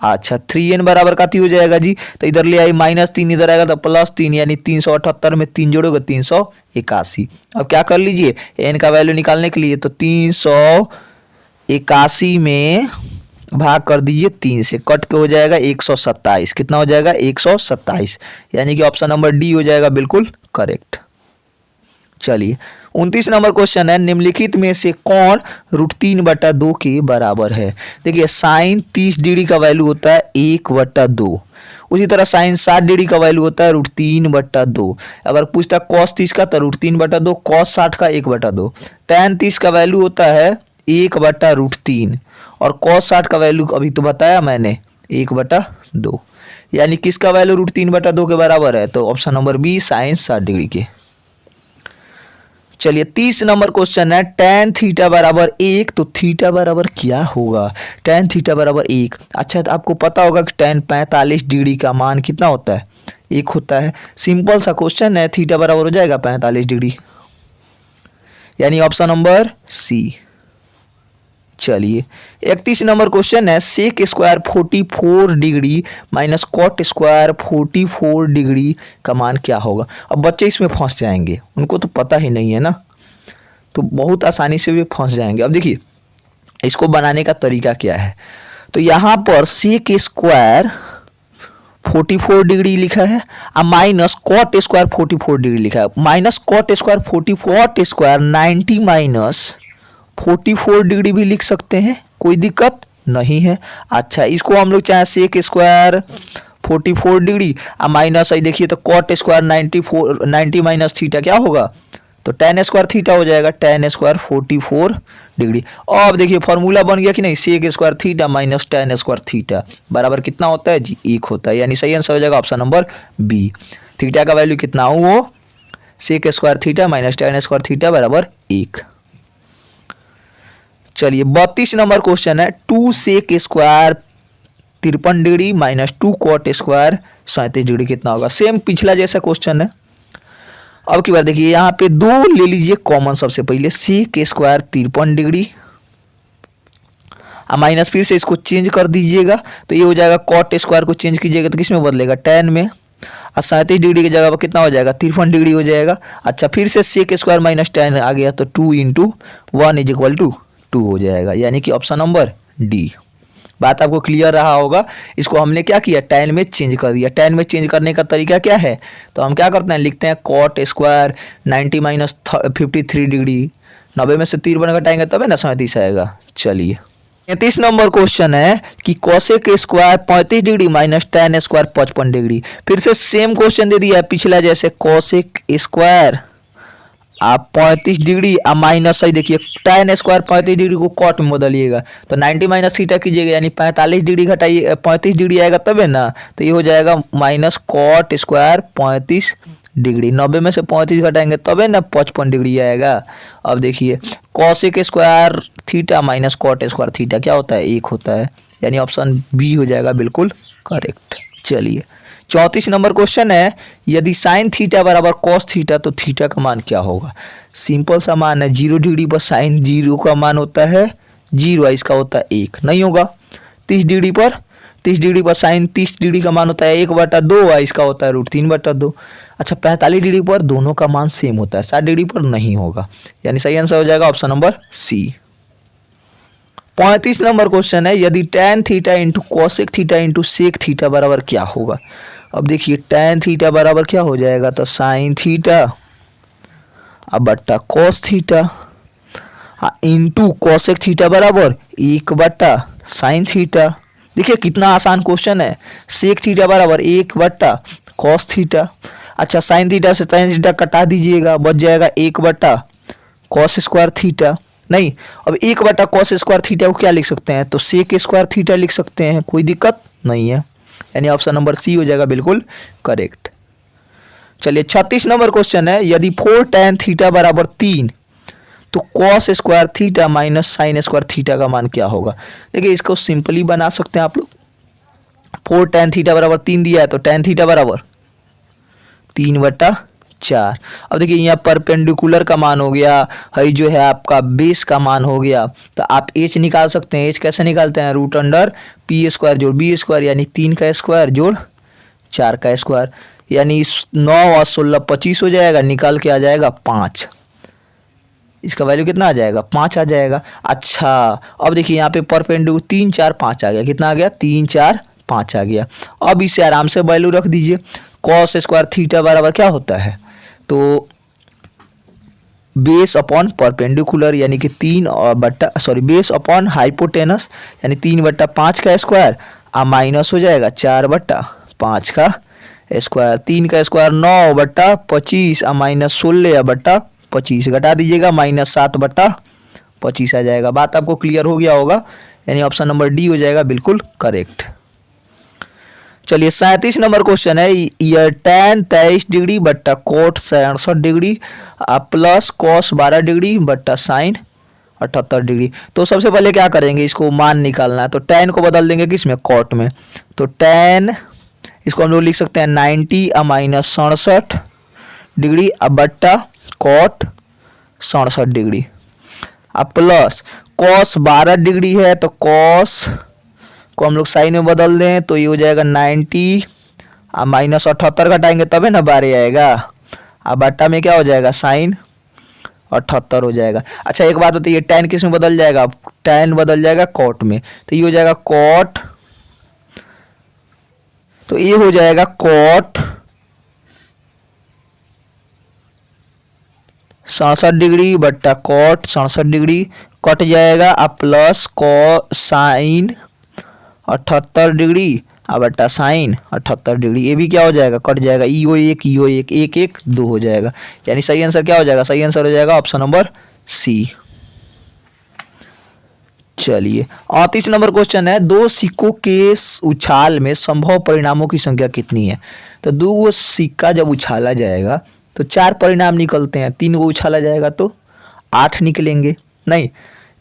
अच्छा 3n बराबर काती हो जाएगा जी, तो इधर ले आई -3 इधर आएगा तो +3, यानी 378 में 3 जोड़ोगे 381। अब क्या कर लीजिए n का वैल्यू निकालने के लिए, तो 381 में भाग कर दीजिए 3 से, कट के हो जाएगा 127, कितना हो जाएगा 127, यानी कि ऑप्शन नंबर डी हो जाएगा बिल्कुल करेक्ट। चलिए 29 नंबर क्वेश्चन है, निम्नलिखित में से कौन √3/2 के बराबर है। देखिए साइन 30 डिग्री का वैल्यू होता है 1/2, उसी तरह साइन 60 डिग्री का वैल्यू होता है √3/2। अगर पूछता कॉस 30 का तो √3/2, कॉस 60 का 1/2, tan 30 का वैल्यू होता है 1/√3 और कॉस 60 का वैल्यू अभी तो बताया मैंने 1/2, यानी किसका वैल्यू √3/2 के बराबर है, तो option number B sine 60 degree के। चलिए 30 नंबर क्वेश्चन है, tan थीटा बराबर 1, तो थीटा बराबर क्या होगा, tan थीटा बराबर 1। अच्छा तो आपको पता होगा कि tan 45 डिग्री का मान कितना होता है 1 होता है, सिंपल सा क्वेश्चन है, थीटा बराबर हो जाएगा 45 डिग्री, यानी ऑप्शन नंबर सी। चलिए 31 नंबर क्वेश्चन है, sec square 44 degree minus cot square 44 degree का मान क्या होगा। अब बच्चे इसमें फंस जाएंगे, उनको तो पता ही नहीं है ना, तो बहुत आसानी से वे फंस जाएंगे। अब देखिए इसको बनाने का तरीका क्या है, तो यहाँ पर सेक स्क्वायर 44 डिग्री लिखा है और माइनस कॉट स्क्वायर 44 डिग्री लिखा है, minus cot square 44 square 90 minus 44 degree भी लिख सकते हैं, कोई दिक्कत नहीं है। अच्छा इसको हम लोग चाहे सेक स्क्वायर 44 डिग्री और माइनस आई देखिए तो कॉट स्क्वायर 90 माइनस थीटा क्या होगा, तो tan स्क्वायर थीटा हो जाएगा, tan स्क्वायर 44 डिग्री। अब देखिए फॉर्मूला बन गया कि नहीं, sec square theta minus tan square theta बराबर कितना होता है जी 1 होता है, यानी सही आंसर हो जाएगा ऑप्शन नंबर बी। थीटा का वैल्यू कितना हो, वो sec square theta minus tan square theta बराबर 1। चलिए 32 नंबर क्वेश्चन है, 2 sec square 53 degree minus 2 cot square 37 degree कितना होगा। सेम पिछला जैसा क्वेश्चन है। अब की बार देखिए यहाँ पे 2 ले लीजिए कॉमन, सबसे पहले सेक स्क्वायर 53 डिग्री माइनस फिर से इसको चेंज कर दीजिएगा तो ये हो जाएगा कॉट स्क्वायर को चेंज कीजिएगा तो किस में बदलेगा tan में, और 37 डिग्री की जगह पर कितना हो जाएगा 53 डिग्री हो जाएगा। अच्छा फिर से सेक स्क्वायर माइनस tan आ गया तो 2 × 1 = 2 हो जाएगा, यानी कि ऑप्शन नंबर डी। बात आपको क्लियर रहा होगा। इसको हमने क्या किया, tan में चेंज कर दिया। tan में चेंज करने का तरीका क्या है, तो हम क्या करते हैं, लिखते हैं cot स्क्वायर 90 माइनस 53 डिग्री, 90 में से 3 बन घटाएंगे तब है ना 37 आएगा। चलिए 33 नंबर क्वेश्चन है कि cosec square 35 degree minus tan square 55 degree. फिर से सेम क्वेश्चन दे दिया है पिछला जैसे, कोसेक स्क्वायर आप 35 डिग्री अब माइनस, सही देखिए tan स्क्वायर 35 डिग्री को कॉट में बदलिएगा तो 90 माइनस थीटा कीजिएगा, यानी 45 डिग्री घटाइए 35 डिग्री आएगा तब है ना, तो ये हो जाएगा माइनस कॉट स्क्वायर 35 डिग्री। 90 में से 35 घटाएंगे तब है ना 55 डिग्री आएगा। अब देखिए cosec square theta minus cot square theta क्या होता है, 1 होता है, यानी ऑप्शन बी हो जाएगा बिल्कुल करेक्ट। चलिए 34 नंबर क्वेश्चन है, यदि साइन थीटा बराबर कॉस थीटा तो थीटा का मान क्या होगा। सिंपल सा मान है, 0 डिग्री पर साइन 0 का मान होता है 0, इसका होता है 1, नहीं होगा। 30 डिग्री पर साइन 30 डिग्री का मान होता है 1/2, इसका होता है √3/2। अच्छा 45 डिग्री पर दोनों का मान सेम होता है, 60 डिग्री पर नहीं होगा, यानी सही आंसर हो जाएगा option number C. 35 number question है, यदि tan theta into cosec theta into sec theta बराबर क्या होगा। अब देखिए tan थीटा बराबर क्या हो जाएगा, तो साइन थीटा अब बट्टा cos theta into cosec theta बराबर 1/sin थीटा। देखिए कितना आसान क्वेश्चन है, सेक थीटा बराबर 1/cos थीटा। अच्छा साइन थीटा से साइन थीटा कटा दीजिएगा, बच जाएगा 1/cos स्क्वायर थीटा। नहीं, अब 1/cos स्क्वायर थीटा को क्या लिख सकते हैं, तो सेक स्क्वायर थीटा लिख सकते हैं, कोई दिक्कत नहीं है, यानी ऑप्शन नंबर सी हो जाएगा बिल्कुल करेक्ट। चलिए 36 नंबर क्वेश्चन है, यदि 4 tan थीटा बराबर 3 तो cos square theta minus sign square theta का मान क्या होगा। देखिए इसको सिंपली बना सकते हैं आप लोग, 4 tan थीटा बराबर 3 दिया है तो tan थीटा बराबर 3/4। अब देखिए यहाँ परपेंडिकुलर का मान हो गया, है जो है आपका बेस का मान हो गया, तो आप h निकाल सकते हैं। h कैसे निकालते हैं, √p² जोड़ b² यानी 3 का स्क्वायर जोड़ 4 का स्क्वायर, यानी 9 और 16 25 हो जाएगा, निकाल के आ जाएगा 5। इसका वैल्यू कितना आ जाएगा, 5 आ जाएगा। अच्छा अब देखिए यहाँ पे परपेंडिकुलर 3 4 5 आ गया, कितना आ गया 3 4 5 आ गया। अब इसे आराम से वैल्यू रख दीजिए, cos स्क्वायर थीटा बराबर क्या होता है, तो बेस अपॉन परपेंडिकुलर यानी कि 3 और बेस अपॉन हाइपोटेनस यानी 3/5 का स्क्वायर आ माइनस हो जाएगा 4/5 का स्क्वायर, 3 का स्क्वायर 9/25 आ माइनस 16/25 घटा दीजिएगा माइनस 7/25 आ जाएगा। बात आपको क्लियर हो गया होगा, यानी ऑप्शन नंबर डी हो जाएगा बिल्कुल करेक्ट। चलिए 37 नंबर क्वेश्चन है, यह tan 23 डिग्री बट्टा cot 67 degree plus cos 12 degree बट्टा साइन 78 डिग्री। तो सबसे पहले क्या करेंगे, इसको मान निकालना है, तो tan को बदल देंगे किस में, कॉट में, तो tan इसको हम लोग लिख सकते हैं 90 माइनस 67 डिग्री बट्टा कॉट 67 डिग्री अब प्लस कॉस 12 डिग्री है तो कॉस को हम लोग साइन में बदल दें तो ये हो जाएगा 90 माइनस 78 घटाएंगे तब है ना 12 आएगा, अब बट्टा में क्या हो जाएगा साइन 78 हो जाएगा। अच्छा एक बात बताइए, tan किस में बदल जाएगा, tan बदल जाएगा कॉट में, तो ये हो जाएगा कॉट, तो ये हो जाएगा कॉट 67 डिग्री बट्टा कॉट 67 डिग्री कट जाएगा, अब प्लस साइन 78 डिग्री अब बट्टा साइन 78 डिग्री, ये भी क्या हो जाएगा कट जाएगा, ईओ 1 1 1 2 हो जाएगा, यानी सही आंसर क्या हो जाएगा, सही आंसर हो जाएगा ऑप्शन नंबर सी। चलिए 38 नंबर क्वेश्चन है, 2 सिक्कों के उछाल में संभव परिणामों की संख्या कितनी है। तो 2 सिक्का जब उछाला जाएगा तो 4 परिणाम निकलते हैं, 3 को उछाला जाएगा तो 8 निकलेंगे। नहीं,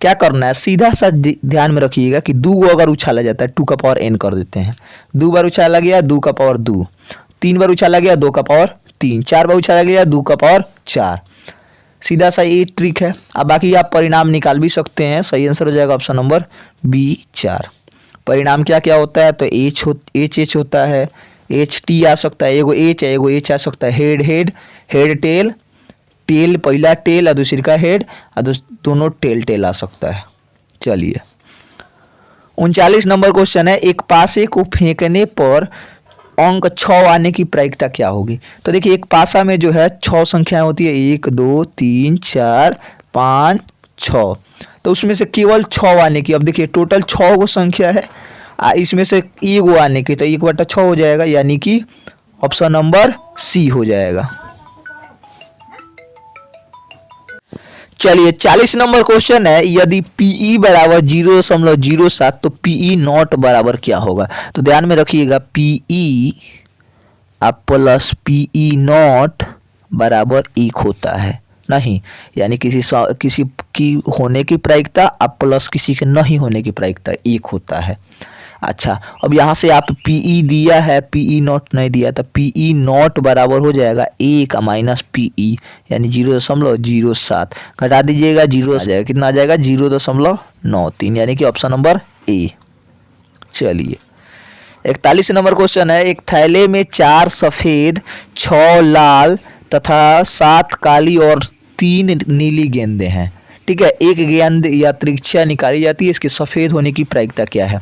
क्या करना है, सीधा सा ध्यान में रखिएगा कि 2 को अगर उछाला जाता है 2 का पावर n कर देते हैं, 2 बार उछाला गया 2 का पावर 2, 3 बार उछाला गया 2 का पावर 3, 4 बार उछाला गया 2 का पावर 4। सीधा सा ये ट्रिक है। अब बाकी आप परिणाम निकाल भी सकते हैं, सही आंसर हो जाएगा ऑप्शन नंबर बी 4। परिणाम क्या क्या होता है, तो एच होता है, एच टी आ सकता है, एगो एच आ सकता है, हेड टेल पहला टेल और दूसरी का हेड और दोनों टेल आ सकता है। चलिए 39 नंबर क्वेश्चन है, एक पासे को फेंकने पर अंक 6 आने की प्रायिकता क्या होगी। तो देखिए एक पासा में जो है 6 संख्याएं होती है, 1 2 3 4 5 6, तो उसमें से केवल 6 आने की। अब देखिए टोटल 6 गो संख्या है, इसमें से 1 गो आने की, तो 1/6 हो जाएगा, यानी कि ऑप्शन नंबर सी हो जाएगा। चलिए 40 नंबर क्वेश्चन है, यदि PE बराबर 0.07 तो PE नॉट बराबर क्या होगा। तो ध्यान में रखिएगा, PE प्लस PE नॉट बराबर 1 होता है नहीं, यानी किसी की होने की प्रायिकता प्लस किसी के नहीं होने की प्रायिकता 1 होता है। अच्छा, अब यहाँ से आप PE दिया है, PE नॉट नहीं दिया, तो PE नॉट बराबर हो जाएगा 1 माइनस PE, यानी 0.07 घटा दीजिएगा, 0 आ जाएगा, कितना आ जाएगा 0.93, यानी कि ऑप्शन नंबर ए। चलिए 41 नंबर क्वेश्चन है, एक थैले में 4 सफ़ेद 6 लाल तथा 7 काली और 3 नीली गेंदें हैं। ठीक है, एक गेंद या त्रिज्या निकाली जाती है, इसके सफ़ेद होने की प्रायिकता क्या है।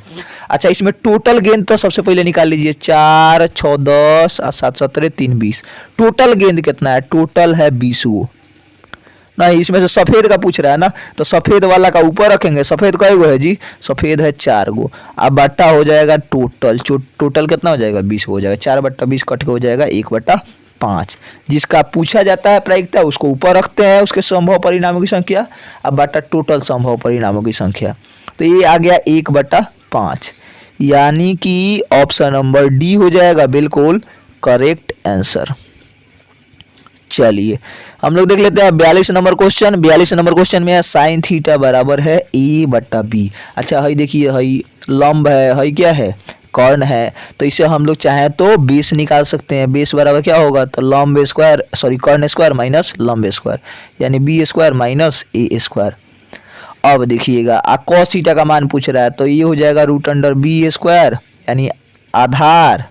अच्छा, इसमें टोटल गेंद तो सबसे पहले निकाल लीजिए, 4 6 10 और 7 17 3 20। टोटल गेंद कितना है, टोटल है 20 गो। नहीं, इसमें से सफ़ेद का पूछ रहा है ना, तो सफ़ेद वाला का ऊपर रखेंगे। सफ़ेद कई गो है जी, सफ़ेद है 4 गो। अब बट्टा हो जाएगा टोटल, टोटल कितना हो जाएगा 20 हो जाएगा, 4/20 कट के हो जाएगा 1/5। जिसका पूछा जाता है प्रायिकता उसको ऊपर रखते हैं, उसके संभव परिणामों की संख्या, अब बटा टोटल संभव परिणामों की संख्या, तो ये आ गया 1/5, यानी कि ऑप्शन नंबर डी हो जाएगा बिल्कुल करेक्ट आंसर। चलिए हम लोग देख लेते हैं 42 नंबर क्वेश्चन। 42 नंबर क्वेश्चन में है साइन थीटा बराबर है A/B। अच्छा, हई देखिए, हई लंब है, हई क्या है कर्ण है, तो इसे हम लोग चाहें तो बेस निकाल सकते हैं। बेस बराबर क्या होगा, तो लंब स्क्वायर सॉरी कर्ण स्क्वायर माइनस लंब स्क्वायर, यानी B² माइनस A²। अब देखिएगा cos थीटा का मान पूछ रहा है, तो ये हो जाएगा √B², यानी आधार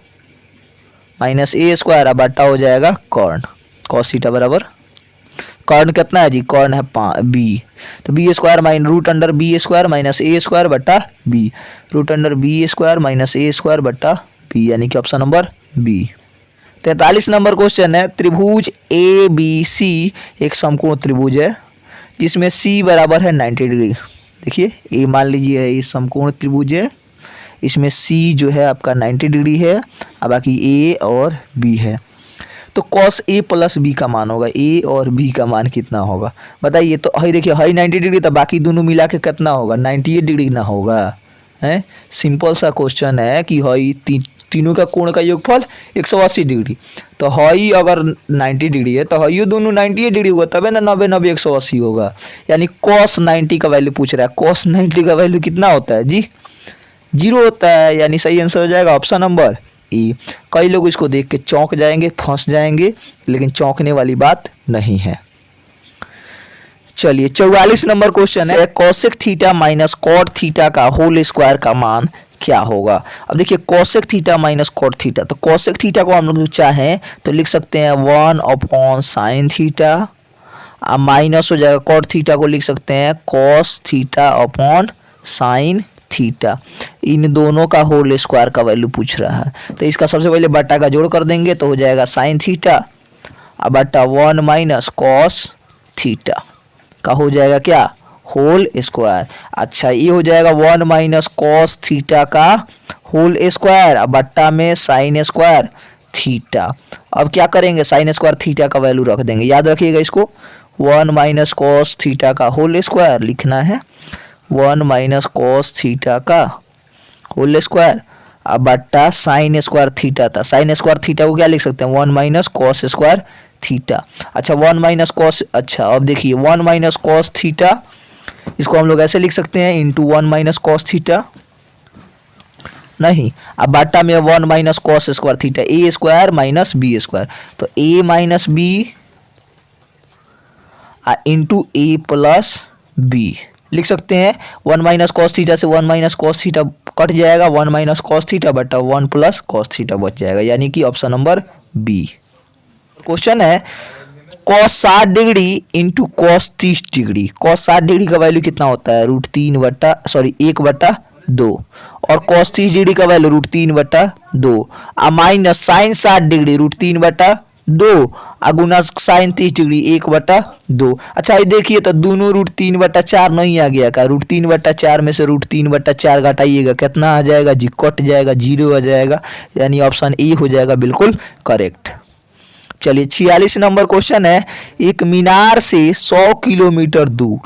माइनस A², अब बटा हो जाएगा कर्ण। cos थीटा बराबर कर्ण कितना है जी, कर्ण है B, तो B² mine √B² minus A² बटा B, √B² माइनस A² बटा B, यानी कि option number B. 43 number question है, त्रिभुज ABC एक समकोण त्रिभुज है जिसमें C बराबर है 90 डिग्री। देखिए ए मान लीजिए है ये समकोण त्रिभुज है, इसमें C जो है आपका 90 डिग्री है, अब बाकी A और B है। तो cos A प्लस B का मान होगा, A और B का मान कितना होगा बताइए। तो हई देखिए, हई 90 डिग्री, तो बाकी दोनों मिला के कितना होगा, 98 डिग्री ना होगा है। सिंपल सा क्वेश्चन है कि हई तीनों का कोण का योगफल 180 डिग्री, तो हई अगर 90 डिग्री है तो हई दोनों 98 डिग्री होगा, तबे ना 90 90 180 होगा, यानी cos 90 का वैल्यू पूछ रहा है। cos 90 का वैल्यू कितना होता है जी, 0 होता है, यानी सही आंसर हो जाएगा ऑप्शन नंबर ई। कई लोग इसको देख के चौंक जाएंगे, फंस जाएंगे, लेकिन चौंकने वाली बात नहीं है। चलिए 44 नंबर क्वेश्चन है, cosec theta minus cot theta का होल स्क्वायर का मान क्या होगा। अब देखिए cosec theta minus cot theta, तो कोसेक थीटा को हम लोग चाहें तो लिख सकते हैं 1/sin थीटा, माइनस हो जाएगा कॉट थीटा को लिख सकते हैं cos theta upon sine theta. इन दोनों का होल स्क्वायर का वैल्यू पूछ रहा है, तो इसका सबसे पहले बटा का जोड़ कर देंगे तो हो जाएगा साइन थीटा, अब बटा 1 माइनस कॉस थीटा का हो जाएगा क्या, होल स्क्वायर। अच्छा, ये हो जाएगा 1 माइनस कॉस थीटा का होल स्क्वायर, अब बट्टा में साइन स्क्वायर थीटा। अब क्या करेंगे, साइन स्क्वायर थीटा का वैल्यू रख देंगे, याद रखिएगा इसको, 1 माइनस कॉस थीटा का होल स्क्वायर लिखना है, 1 माइनस कॉस थीटा का होल स्क्वायर, अब बट्टा साइन स्क्वायर थीटा था। साइन स्क्वायर थीटा को क्या लिख सकते हैं, 1 माइनस कॉस स्क्वायर थीटा। अच्छा 1 माइनस कॉस, अच्छा अब देखिए 1 माइनस कॉस थीटा, इसको हम लोग ऐसे लिख सकते हैं इंटू 1 माइनस कॉस थीटा, नहीं, अब बाटा में 1 minus cos square theta, A² minus B², तो A minus B into A plus B लिख सकते हैं। 1 माइनस कॉस थीटा से 1 माइनस कॉस थीटा कट जाएगा, 1 माइनस कॉस थीटा बटा 1 प्लस कॉस थीटा बच जाएगा, यानी कि ऑप्शन नंबर बी। क्वेश्चन है cos 60 degree into cos 30 degree. cos 60 degree का वैल्यू कितना होता है, √3 बटा 1/20 2 और cos 30 डिग्री का वैल्यू √3/2 और माइनस sin 60 डिग्री √3/2 और गुना sin 30 डिग्री 1/2। अच्छा ये देखिए तो दोनों √3/4 नहीं आ गया का, √3/4 में से √3/4 घटाइएगा कितना आ जाएगा जी, कट जाएगा, 0 आ जाएगा, यानी ऑप्शन ए हो जाएगा बिल्कुल करेक्ट। चलिए 46 नंबर क्वेश्चन है, एक मीनार से 100 किलोमीटर दूर,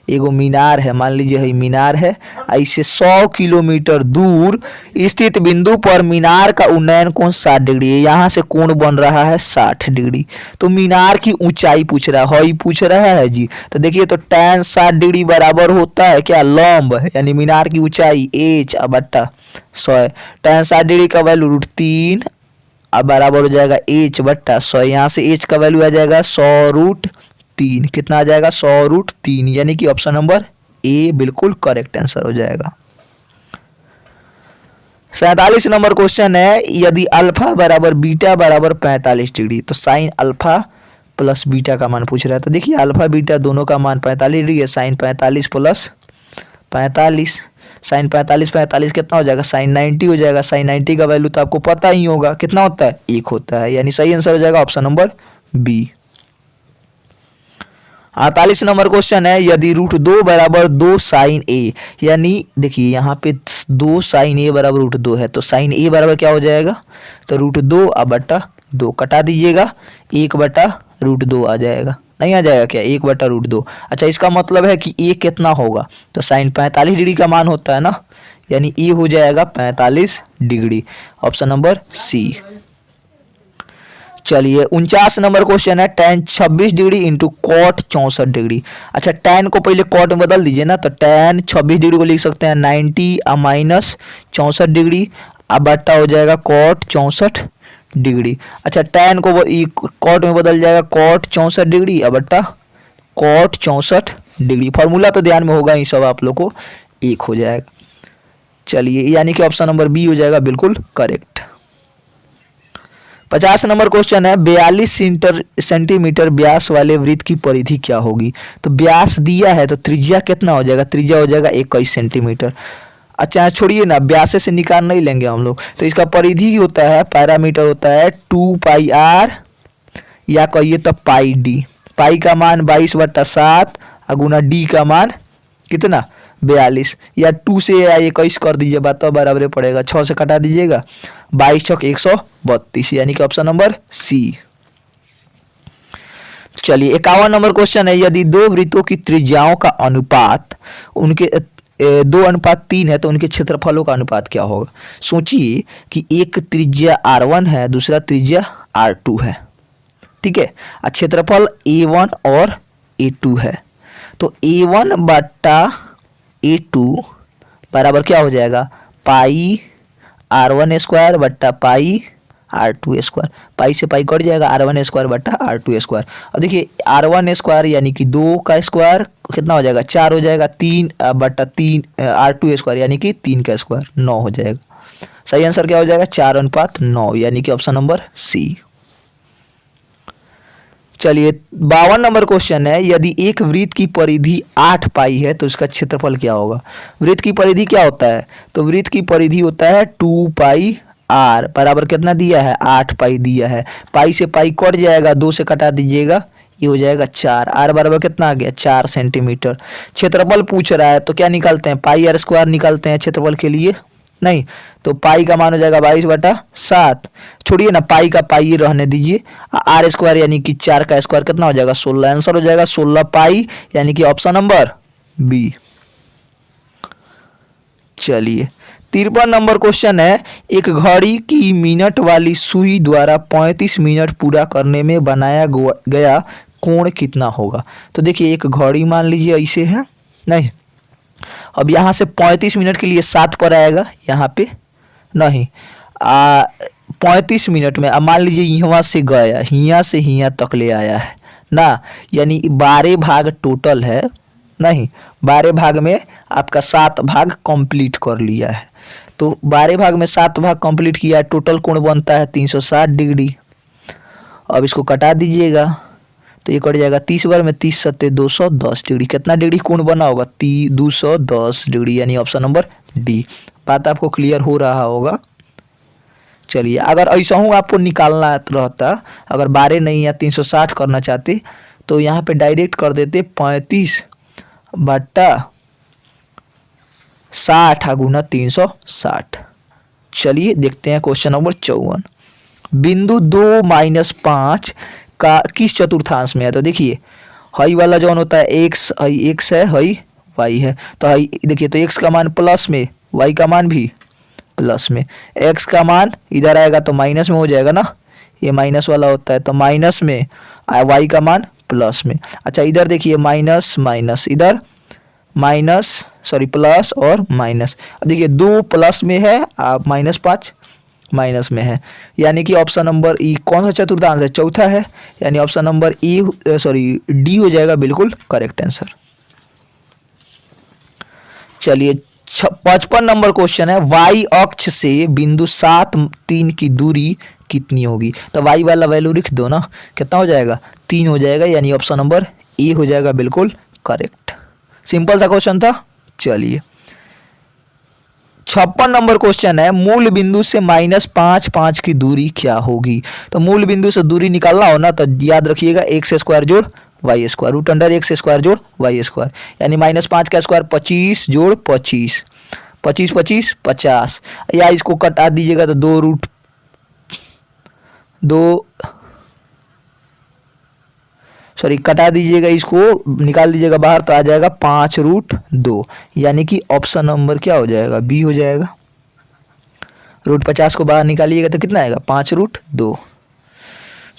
एगो मीनार है, मान लीजिए है मीनार है, ऐसे 100 किलोमीटर दूर स्थित बिंदु पर मीनार का उन्नयन कोण 60 डिग्री है, यहाँ से कोण बन रहा है 60 डिग्री। तो मीनार की ऊंचाई पूछ रहा है, ही पूछ रहा है जी। तो देखिए तो tan 60 डिग्री बराबर होता है क्या, लंब, यानी मीनार की ऊंचाई h/100, tan 60 डिग्री का वैल्यू √3 अब बराबर हो जाएगा h/100, यहाँ से h का वैल्यू आ जाएगा 100√3, कितना आ जाएगा 100√3, यानी कि ऑप्शन नंबर ए बिल्कुल करेक्ट आंसर हो जाएगा। 47 नंबर क्वेश्चन है, यदि अल्फा बराबर बीटा बराबर 45 डिग्री तो साइन अल्फा प्लस बीटा का मान पूछ रहा है। तो देखिए अल्फा बीटा दोनों का मान 45 डिग्री है, साइन 45 प्लस 45, साइन 45 कितना हो जाएगा, साइन 90 हो जाएगा। साइन 90 का वैल्यू तो आपको पता ही होगा कितना होता है, 1 होता है, यानी सही आंसर हो जाएगा option number B. 48 number question है, यदि √2 बराबर 2 साइन ए, यानी देखिए यहाँ पे 2 साइन ए बराबर √2 है, तो साइन ए बराबर क्या हो जाएगा, तो √2/2 कटा दीजिएगा, 1/√2 आ जाएगा, नहीं आ जाएगा क्या, 1/√2। अच्छा इसका मतलब है कि ए कितना होगा, तो साइन 45 डिग्री का मान होता है ना, यानी ए हो जाएगा 45 डिग्री, ऑप्शन नंबर सी। चलिए 49 नंबर क्वेश्चन है, tan 26 degree into cot 64 degree. अच्छा tan को पहले कॉट में बदल दीजिए ना, तो tan 26 डिग्री को लिख सकते हैं 90 और माइनस 64 डिग्री, अब बट्टा हो जाएगा कॉट 64 डिग्री। अच्छा tan को कॉट में बदल जाएगा कॉट 64 डिग्री, अब बट्टा कॉट 64 डिग्री। फॉर्मूला तो ध्यान में होगा ही सब आप लोग को, 1 हो जाएगा। चलिए यानी कि ऑप्शन नंबर बी हो जाएगा बिल्कुल करेक्ट। 50 नंबर क्वेश्चन है, 42 सेंटीमीटर व्यास वाले वृत्त की परिधि क्या होगी। तो व्यास दिया है तो त्रिज्या कितना हो जाएगा, त्रिज्या हो जाएगा 21 सेंटीमीटर। अच्छा छोड़िए ना, व्यास से निकाल नहीं लेंगे हम लोग, तो इसका परिधि होता है, पैरामीटर होता है 2πr या कहिए तो πd। पाई का मान 22/7 गुना डी का मान कितना 42, या 2 से या 21 कर दीजिए, बात तो बराबर पड़ेगा, 6 से कटा दीजिएगा, 22 × 132, यानी कि ऑप्शन नंबर सी। चलिए 51 नंबर क्वेश्चन है, यदि दो वृत्तों की त्रिज्याओं का अनुपात उनके 2:3 है तो उनके क्षेत्रफलों का अनुपात क्या होगा। सोचिए कि एक त्रिज्या r1 है, दूसरा त्रिज्या r2 है, ठीक है, और क्षेत्रफल a1 और a2 है, तो a1/a2 बराबर क्या हो जाएगा, पाई r1² बट्टा पाई r2², पाई से पाई कट जाएगा, r1² बट्टा r2²। अब देखिए r1² यानी कि 2 का स्क्वायर कितना हो जाएगा, 4 हो जाएगा, 3/3 r2² यानी कि 3 का स्क्वायर 9 हो जाएगा। सही आंसर क्या हो जाएगा, 4:9, यानी कि ऑप्शन नंबर सी। चलिए 52 नंबर क्वेश्चन है, यदि एक वृत्त की परिधि 8 पाई है तो इसका क्षेत्रफल क्या होगा। वृत्त की परिधि क्या होता है, तो वृत्त की परिधि होता है 2πr बराबर कितना दिया है, 8 पाई दिया है, पाई से पाई कट जाएगा, 2 से कटा दीजिएगा, ये हो जाएगा 4, r बराबर कितना आ गया 4 सेंटीमीटर। क्षेत्रफल पूछ रहा है तो क्या निकालते हैं, πr² निकालते हैं क्षेत्रफल के लिए, नहीं तो पाई का मान हो जाएगा 22/7, छोड़िए ना पाई का पाई रहने दीजिए, r² यानी कि 4 का स्क्वायर कितना हो जाएगा 16, आंसर हो जाएगा 16 पाई, यानी कि ऑप्शन नंबर बी। चलिए 53 नंबर क्वेश्चन है, एक घड़ी की मिनट वाली सुई द्वारा 35 मिनट पूरा करने में बनाया गया कोण कितना होगा। तो देखिए एक घड़ी मान लीजिए ऐसे है, नहीं अब यहाँ से 35 मिनट के लिए 7 पर आएगा, यहाँ पे नहीं 35 मिनट में, अब मान लीजिए यहाँ से गया, यहाँ से यहाँ तक ले आया है ना, यानी 12 भाग टोटल है, नहीं 12 भाग में आपका 7 भाग कंप्लीट कर लिया है, तो 12 भाग में 7 भाग कंप्लीट किया है, टोटल कोण बनता है 360 डिग्री। अब इसको कटा दीजिएगा तो ये कट जाएगा, 30 बार में 30 × 7 = 210 डिग्री, कितना डिग्री कोण बना होगा 210 डिग्री, यानी ऑप्शन नंबर डी। बात आपको क्लियर हो रहा होगा। चलिए, अगर ऐसा हूँ आपको निकालना रहता, अगर 12 नहीं या 360 करना चाहते तो यहाँ पे डायरेक्ट कर देते 35/60 गुना 360। चलिए देखते हैं क्वेश्चन नंबर 54। बिंदु 2-5 का किस चतुर्थांश में है? तो देखिए हई वाला जो होता है एक्स, हई एक्स है, हई वाई है। तो हई देखिए, तो एक्स का मान प्लस में, वाई का मान भी प्लस में। एक्स का मान इधर आएगा तो माइनस में हो जाएगा ना, ये माइनस वाला होता है, तो माइनस में, वाई का मान प्लस में। अच्छा इधर देखिए माइनस माइनस, इधर माइनस सॉरी प्लस और माइनस। देखिए 2 प्लस में है, आप -5 माइनस में है, यानी कि ऑप्शन नंबर ई कौन सा चतुर्थांश है? चौथा है, यानी ऑप्शन नंबर ई सॉरी डी हो जाएगा बिल्कुल करेक्ट आंसर। चलिए 55 नंबर क्वेश्चन है, वाई अक्ष से बिंदु 7-3 की दूरी कितनी होगी? तो वाई वाला वैल्यू लिख दो ना, कितना हो जाएगा? 3 हो जाएगा, यानी ऑप्शन नंबर ए हो जाएगा बिल्कुल करेक्ट। सिंपल सा क्वेश्चन था। चलिए 56 नंबर क्वेश्चन है, मूल बिंदु से -5 की दूरी क्या होगी? तो मूल बिंदु से दूरी निकालना हो ना, तो याद रखिएगा एक्स स्क्वायर जोड़ y square, root under x square जोड़ वाई स्क्वायर, यानी -5 का स्क्वायर 25 जोड़ 25, 25 25 50, या इसको कटा दीजिएगा तो 2 सॉरी कटा दीजिएगा, इसको निकाल दीजिएगा बाहर तो आ जाएगा 5√2, यानी कि ऑप्शन नंबर क्या हो जाएगा? बी हो जाएगा। √50 को बाहर निकालिएगा तो कितना आएगा? 5√2।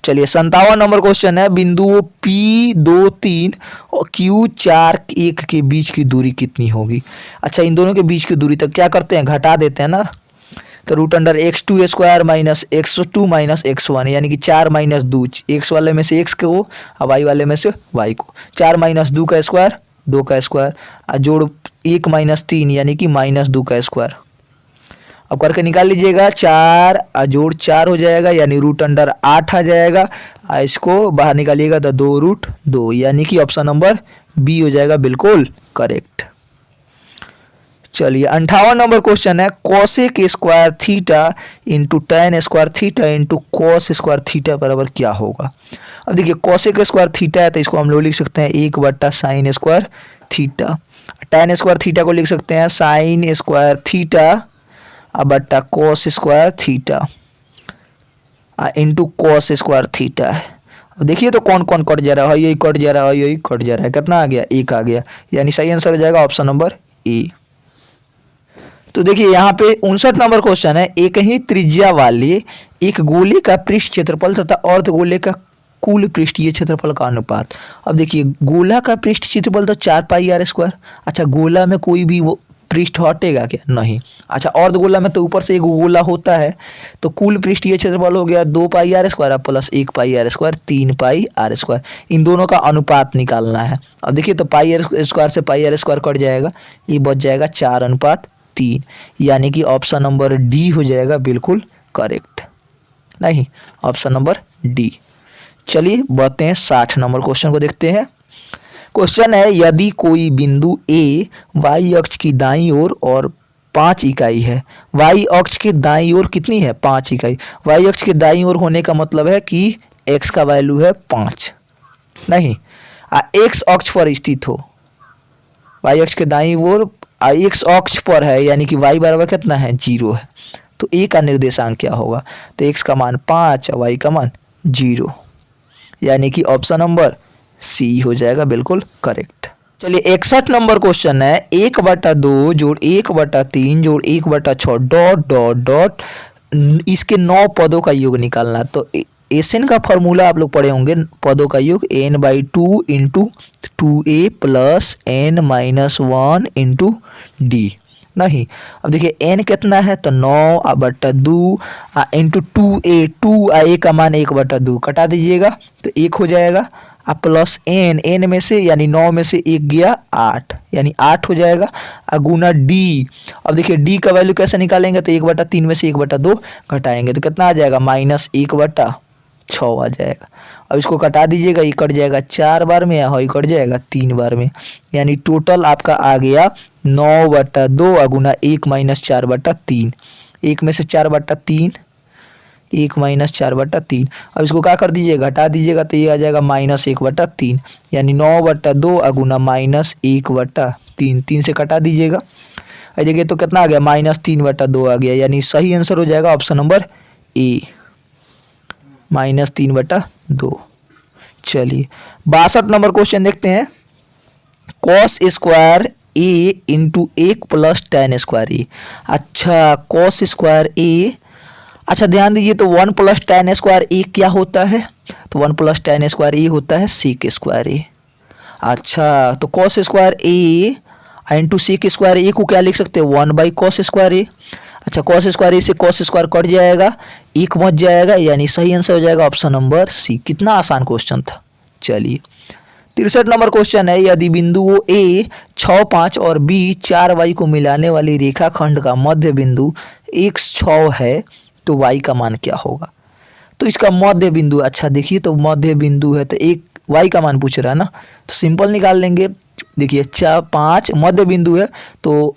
चलिए 57 नंबर क्वेश्चन है, बिंदुओं P2-3 और Q4-1 के बीच की दूरी कितनी होगी? अच्छा इन दोनों के बीच की दूरी, तो क्या करते हैं? घटा देते हैं ना, तो root under x2 square minus x2 minus x1, यानी कि 4 - 2, एक्स वाले में से एक्स को और वाई वाले में से वाई को, 4 - 2 का स्क्वायर 2 का स्क्वायर, जोड़ 1 - 3 यानी कि -2 का स्क्वायर। अब करके निकाल लीजिएगा, 4 जोड़ 4 हो जाएगा, यानी रूट अंडर 8 आ जाएगा। इसको बाहर निकालिएगा तो 2√2, यानी कि ऑप्शन नंबर बी हो जाएगा बिल्कुल करेक्ट। चलिए 58 नंबर क्वेश्चन है, cosec square theta into tan square theta into cos square theta बराबर क्या होगा? अब देखिए कोसेक स्क्वायर थीटा है तो इसको हम लोग लिख सकते हैं 1/sin square theta. tan square theta को लिख सकते हैं sin स्क्वायर थीटा बट्टा cos square theta into cos square theta है। अब देखिए तो कौन कौन कट जा रहा है, यही कट जा रहा है, यही कट जा रहा है, कितना आ गया? 1 आ गया, यानी सही आंसर हो जाएगा ऑप्शन नंबर ए। तो देखिए यहाँ पे 59 नंबर क्वेश्चन है, एक ही त्रिज्या वाले एक गोले का पृष्ठ क्षेत्रफल तथा अर्धगोले का कुल पृष्ठीय क्षेत्रफल का अनुपात। अब देखिए गोला का पृष्ठ क्षेत्रफल तो 4πr²। अच्छा गोला में कोई भी वो पृष्ठ हटेगा क्या? नहीं। अच्छा अर्धगोला में तो ऊपर से एक गोला होता है, तो कुल पृष्ठीय क्षेत्रफल हो गया 2πr² प्लस 1πr², 3πr²। इन दोनों का अनुपात निकालना है। अब देखिए तो πr² से πr² कट जाएगा, ये बच जाएगा 4:3, यानी कि ऑप्शन नंबर डी हो जाएगा बिल्कुल करेक्ट। नहीं, ऑप्शन नंबर डी। चलिए बढ़ते हैं 60 नंबर क्वेश्चन को देखते हैं। क्वेश्चन है, यदि कोई बिंदु ए वाई अक्ष की दाईं ओर और 5 इकाई है, वाई अक्ष के दाईं ओर कितनी है? 5 इकाई। वाई अक्ष के दाईं ओर होने का मतलब है कि एक्स का वैल्यू है 5। नहीं, एक्स अक्ष पर स्थित हो, वाई अक्ष के दाईं ओर एक्स अक्ष पर है, यानी कि वाई बराबर कितना है? 0 है। तो ए का निर्देशांक क्या होगा? तो एक्स का मान 5 और वाई का मान 0, यानी कि ऑप्शन नंबर सी हो जाएगा बिल्कुल करेक्ट। चलिए 61 नंबर क्वेश्चन है, 1/2 जोड़ 1/3 जोड़ 1/6 डॉट डॉट डॉट इसके 9 पदों का योग निकालना। तो एसएन का फॉर्मूला आप लोग पढ़े होंगे, पदों का योग n/2 into 2a plus n-1 into D. नहीं, अब देखिए n कितना है? तो 9/2 इंटू 2a, 2a का मान 1/2 कटा दीजिएगा तो 1 हो जाएगा, प्लस n में से यानी 9 में से 1 गया 8, यानी 8 हो जाएगा, गुना डी। अब देखिए डी का वैल्यू कैसे निकालेंगे? तो 1/3 में से 1/2 घटाएंगे तो कितना आ जाएगा? -1/6 आ जाएगा। अब इसको कटा दीजिएगा, ये कट जाएगा 4 बार में, या कट जाएगा 3 बार में, यानी टोटल आपका आ गया 9/2 अगुना 1 माइनस 4/3, 1 में से 4/3, 1 माइनस 4/3। अब इसको क्या कर दीजिएगा, घटा दीजिएगा तो ये आ जाएगा -1/3, यानी 9/2 अगुना -1/3, 3 से कटा दीजिएगा, आ जगह तो कितना आ गया, -3/2 आ गया, यानी सही आंसर हो जाएगा ऑप्शन नंबर ए, -3/2। चलिए 62 नंबर क्वेश्चन देखते हैं। कॉस स्क्वायर ए इंटू 1 प्लस tan स्क्वायर ए। अच्छा कॉस स्क्वायर ए, अच्छा ध्यान दीजिए, तो 1 प्लस tan स्क्वायर ए क्या होता है, तो 1 प्लस tan स्क्वायर ए होता है सेक स्क्वायर ए। अच्छा तो कॉस स्क्वायर ए इंटू सेक स्क्वायर ए को क्या लिख सकते हैं, 1/cos स्क्वायर ए। अच्छा कॉस स्क्वायर ए से कॉस स्क्वायर कट जाएगा, एक बच जाएगा, यानी सही आंसर हो जाएगा ऑप्शन नंबर सी। कितना आसान क्वेश्चन था। चलिए 63 नंबर क्वेश्चन है, यदि बिंदुओं ए 6, 5 और बी 4y को मिलाने वाली रेखाखंड का मध्य बिंदु x 6 है तो y का मान क्या होगा। तो इसका मध्य बिंदु, अच्छा देखिए तो मध्य बिंदु है तो एक y का मान पूछ रहा है ना, तो सिंपल निकाल लेंगे। देखिए 4, 5 मध्य बिंदु है तो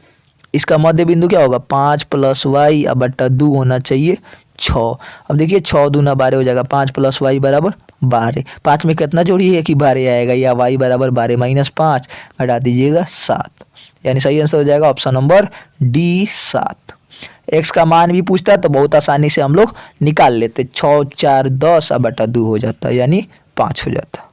इसका मध्य बिंदु क्या होगा, 5 + y/2 होना चाहिए 6। अब देखिए 6 दूना 12 हो जाएगा, 5 + y = 12। 5 में कितना जोड़िए कि 12 आएगा, या y = 12 - 5 घटा दीजिएगा 7, यानी सही आंसर हो जाएगा ऑप्शन नंबर डी 7। x का मान भी पूछता है तो बहुत आसानी से हम लोग निकाल लेते, 6 4 10/2 हो जाता है, यानी 5 हो जाता।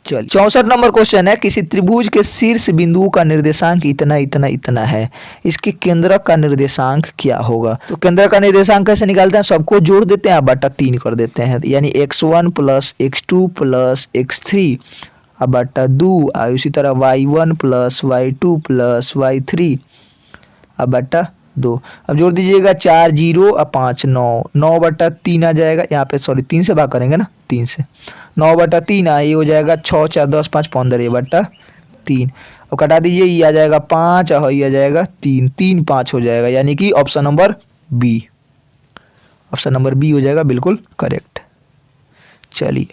चलिए 64 नंबर क्वेश्चन है, किसी त्रिभुज के शीर्ष बिंदु का निर्देशांक इतना इतना इतना है, इसके केंद्रक का निर्देशांक क्या होगा। तो केंद्रक का निर्देशांक कैसे निकालते हैं, सबको जोड़ देते हैं, बटा 3 कर देते हैं, यानी x1 + x2 + x3/2, और इसी तरह y1 + y2 + y3/2। अब जोड़ दीजिएगा 4 0 और 5 9, 9/3 आ जाएगा, यहाँ पे सॉरी 3 से भाग करेंगे ना, 3 से 9/3 ये हो जाएगा 6 4 10 5 15/3। अब कटा दीजिए, ये आ जाएगा 5 और ये आ जाएगा 3, 3 5 हो जाएगा, यानी कि option number B, option number B हो जाएगा बिल्कुल करेक्ट। चलिए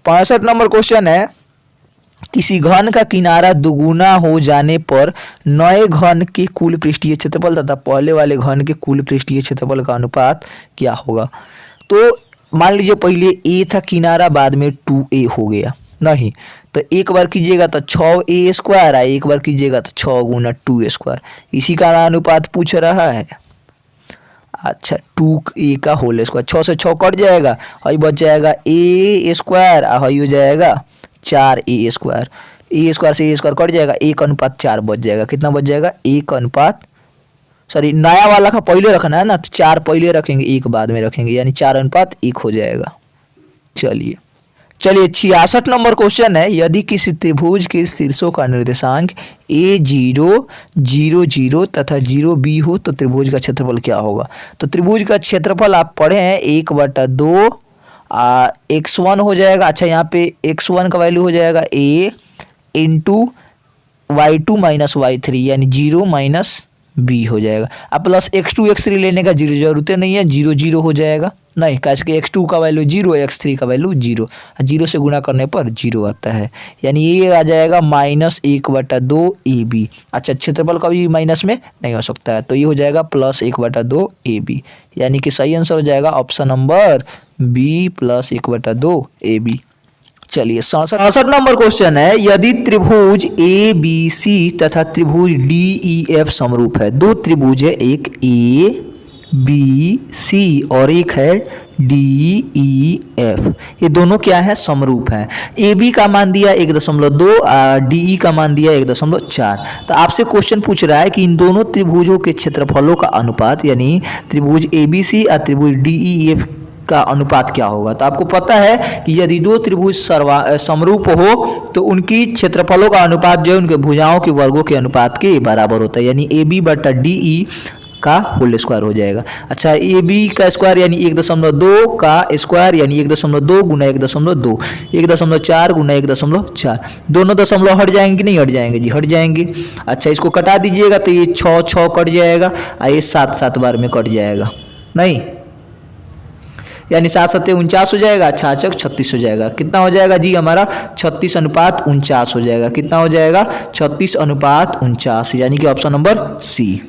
65 नंबर क्वेश्चन है, किसी घन का किनारा दुगुना हो जाने पर नए घन के कुल पृष्ठीय क्षेत्रफल तथा पहले वाले घन के कुल पृष्ठीय क्षेत्रफल का अनुपात क्या होगा। तो मान लीजिए पहले a था किनारा, बाद में 2a हो गया, नहीं तो एक बार कीजिएगा तो 6a², एक बार कीजिएगा तो 6 × 2a², इसी का अनुपात पूछ रहा है। अच्छा 2a का होल स्क्वायर, 6 से 6 कट जाएगा, हई बच जाएगा a² और हई हो जाएगा 4a², a² से a² कट जाएगा, 1:4 बच जाएगा, कितना बच जाएगा 1 सॉरी नया वाला का पहले रखना है ना, 4 पहले रखेंगे 1 बाद में रखेंगे, यानी 4:1 हो जाएगा। चलिए 66 नंबर क्वेश्चन है, यदि किसी त्रिभुज के शीर्षों का निर्देशांक a0 0 0 तथा 0 b हो तो त्रिभुज का क्षेत्रफल क्या होगा। तो त्रिभुज का क्षेत्रफल आप पढ़े हैं 1/2 x1 हो जाएगा। अच्छा यहाँ पे x1 का वैल्यू हो जाएगा a इंटू y2 - y3, यानी 0 - b हो जाएगा। अब प्लस x2 x3 लेने का जरूरत नहीं है, 0 0 हो जाएगा, नहीं कैसे कि x2 का वैल्यू 0 x3 का वैल्यू 0, 0 से गुना करने पर 0 आता है, यानी ये आ जाएगा -1/2 AB। अच्छा क्षेत्रफल कभी माइनस में नहीं हो सकता है, तो ये हो जाएगा +1/2 AB, यानी कि सही आंसर हो जाएगा ऑप्शन नंबर बी +1/2 AB। चलिए 67 नंबर क्वेश्चन है, यदि त्रिभुज ABC तथा त्रिभुज DEF समरूप है, दो त्रिभुज है, एक ABC और एक है DEF, ये दोनों क्या है समरूप हैं। AB का मान दिया 1.2, DE का मान दिया 1.4। तो आपसे क्वेश्चन पूछ रहा है कि इन दोनों त्रिभुजों के क्षेत्रफलों का अनुपात, यानी त्रिभुज ABC और त्रिभुज DEF का अनुपात क्या होगा। तो आपको पता है कि यदि दो त्रिभुज समरूप हो तो उनकी क्षेत्रफलों का अनुपात जो है उनके भुजाओं के वर्गों के अनुपात के बराबर होता है, यानी AB/DE का होल स्क्वायर हो जाएगा। अच्छा AB का स्क्वायर यानी 1.2 का स्क्वायर यानी 1.2 गुना 1.2, 1.4 गुना 1.4, दोनों दशमलव हट जाएंगे कि नहीं हट जाएंगे जी, हट जाएंगे। अच्छा इसको कटा दीजिएगा तो ये 6 6 कट जाएगा और ये 7 7 बार में कट जाएगा, नहीं यानी 7 सत्ते 49 हो जाएगा, 6 36 हो जाएगा। कितना हो जाएगा जी हमारा 36:49 हो जाएगा। कितना हो जाएगा 36:49, यानी कि ऑप्शन नंबर सी।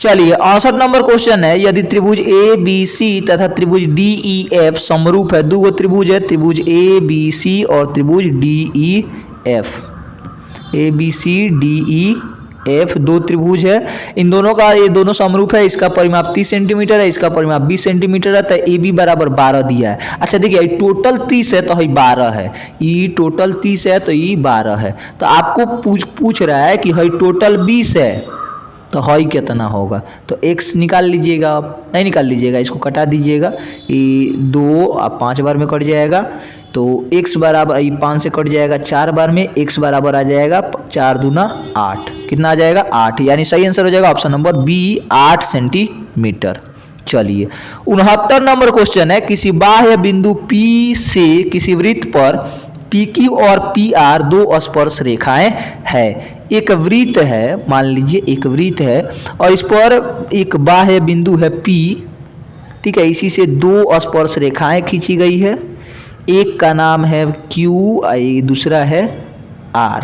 चलिए 68 नंबर क्वेश्चन है, यदि त्रिभुज ए बी सी तथा त्रिभुज डी ई एफ समरूप है। दो गो त्रिभुज है, त्रिभुज ए बी सी और त्रिभुज D E F. A B C D E F दो त्रिभुज है, इन दोनों का ये दोनों समरूप है। इसका परिमाप 30 सेंटीमीटर है, इसका परिमाप 20 सेंटीमीटर है। तो ए बी बराबर 12 दिया है। अच्छा देखिए टोटल 30 है तो ये 12 है, ये टोटल 30 है तो ये 12 है। तो आपको पूछ रहा है कि हई टोटल 20 है तो हई कितना होगा। तो x निकाल लीजिएगा, आप नहीं निकाल लीजिएगा, इसको कटा दीजिएगा। ये 2 अब 5 बार में कट जाएगा तो x बराबर 5 से कट जाएगा 4 बार में, x बराबर आ जाएगा 4 दूना 8। कितना आ जाएगा 8, यानी सही आंसर हो जाएगा ऑप्शन नंबर बी 8 सेंटीमीटर। चलिए 69 नंबर क्वेश्चन है, किसी बाह्य बिंदु P से किसी वृत्त पर PQ और PR दो स्पर्श रेखाएं है। एक वृत्त है, मान लीजिए एक वृत्त है और इस पर एक बाह्य बिंदु है P, ठीक है, इसी से दो स्पर्श रेखाएं खींची गई है। एक का नाम है Q और दूसरा है R।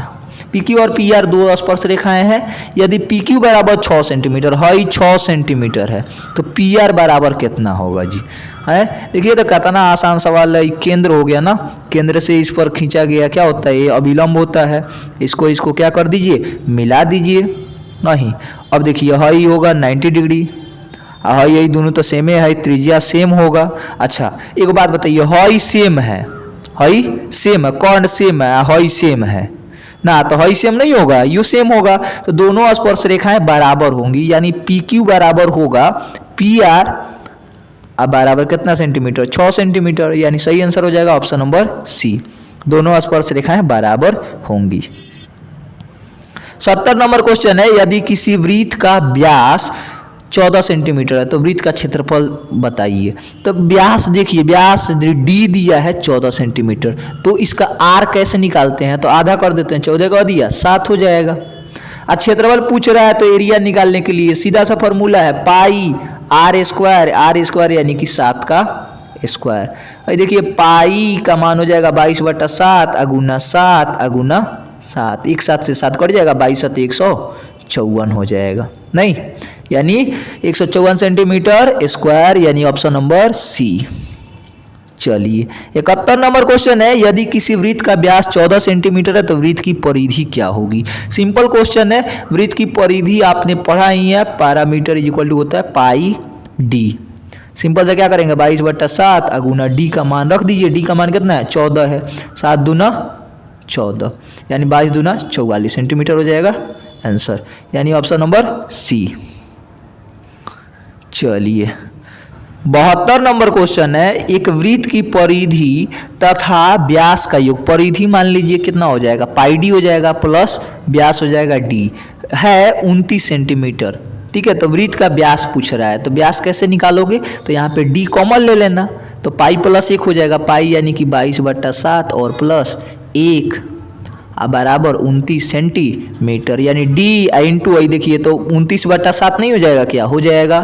PQ और PR दो स्पर्श रेखाएं हैं। यदि PQ बराबर 6 सेंटीमीटर है, 6 सेंटीमीटर है, तो PR बराबर कितना होगा जी? है देखिए तो कितना आसान सवाल है। केंद्र हो गया ना, केंद्र से इस पर खींचा गया क्या होता है, ये अभिलंब होता है। इसको क्या कर दीजिए, मिला दीजिए। नहीं अब देखिए हई होगा 90 डिग्री, हई यही दोनों तो सेम है, त्रिज्या सेम होगा। अच्छा एक बात बताइए, हई सेम है, हई सेम है, कौन सेम है, हई सेम है ना, तो हई सेम नहीं होगा, यू सेम होगा। तो दोनों स्पर्श रेखाएं बराबर होंगी, यानी PQ बराबर होगा PR। अब बराबर कितना सेंटीमीटर, 6 सेंटीमीटर, यानी सही आंसर हो जाएगा ऑप्शन नंबर सी, दोनों स्पर्श रेखाएं बराबर होंगी। 70 नंबर क्वेश्चन है, यदि किसी वृत्त का व्यास 14 सेंटीमीटर है तो वृत्त का क्षेत्रफल बताइए। तो व्यास देखिए, व्यास डी दिया है 14 सेंटीमीटर, तो इसका आर कैसे निकालते हैं, तो आधा कर देते हैं, 14 का दिया 7 हो जाएगा। अब क्षेत्रफल पूछ रहा है तो एरिया निकालने के लिए सीधा सा फॉर्मूला है पाई आर स्क्वायर यानी कि 7 का स्क्वायर। देखिए पाई का मान हो जाएगा 22/7 अगुना 7 अगुना 7, एक 7 से 7 कट जाएगा, 22 7 154 हो जाएगा, नहीं यानी 154 सेंटीमीटर स्क्वायर, यानी ऑप्शन नंबर सी। चलिए 71 नंबर क्वेश्चन है, यदि किसी वृत्त का व्यास 14 सेंटीमीटर है तो वृत्त की परिधि क्या होगी। सिंपल क्वेश्चन है, वृत्त की परिधि आपने पढ़ा ही है, पैरामीटर इज इक्वल टू होता है पाई डी। सिंपल से क्या करेंगे, 22/7 अगुना डी का मान रख दीजिए, डी का मान कितना है 14 है, 7 दूना 14 यानी 22 दूना 44 सेंटीमीटर हो जाएगा आंसर, यानी ऑप्शन नंबर सी। चलिए 72 नंबर क्वेश्चन है, एक वृत्त की परिधि तथा व्यास का योग, परिधि मान लीजिए कितना हो जाएगा, पाई डी हो जाएगा प्लस व्यास हो जाएगा डी, है 29 सेंटीमीटर, ठीक है। तो वृत्त का व्यास पूछ रहा है, तो व्यास कैसे निकालोगे, तो यहाँ पे डी कॉमन ले लेना, तो पाई प्लस 1 हो जाएगा, पाई यानी कि 22/7 और प्लस 1 बराबर 29 सेंटीमीटर, यानी डी इंटू आई देखिए तो 29/7 नहीं हो जाएगा, क्या हो जाएगा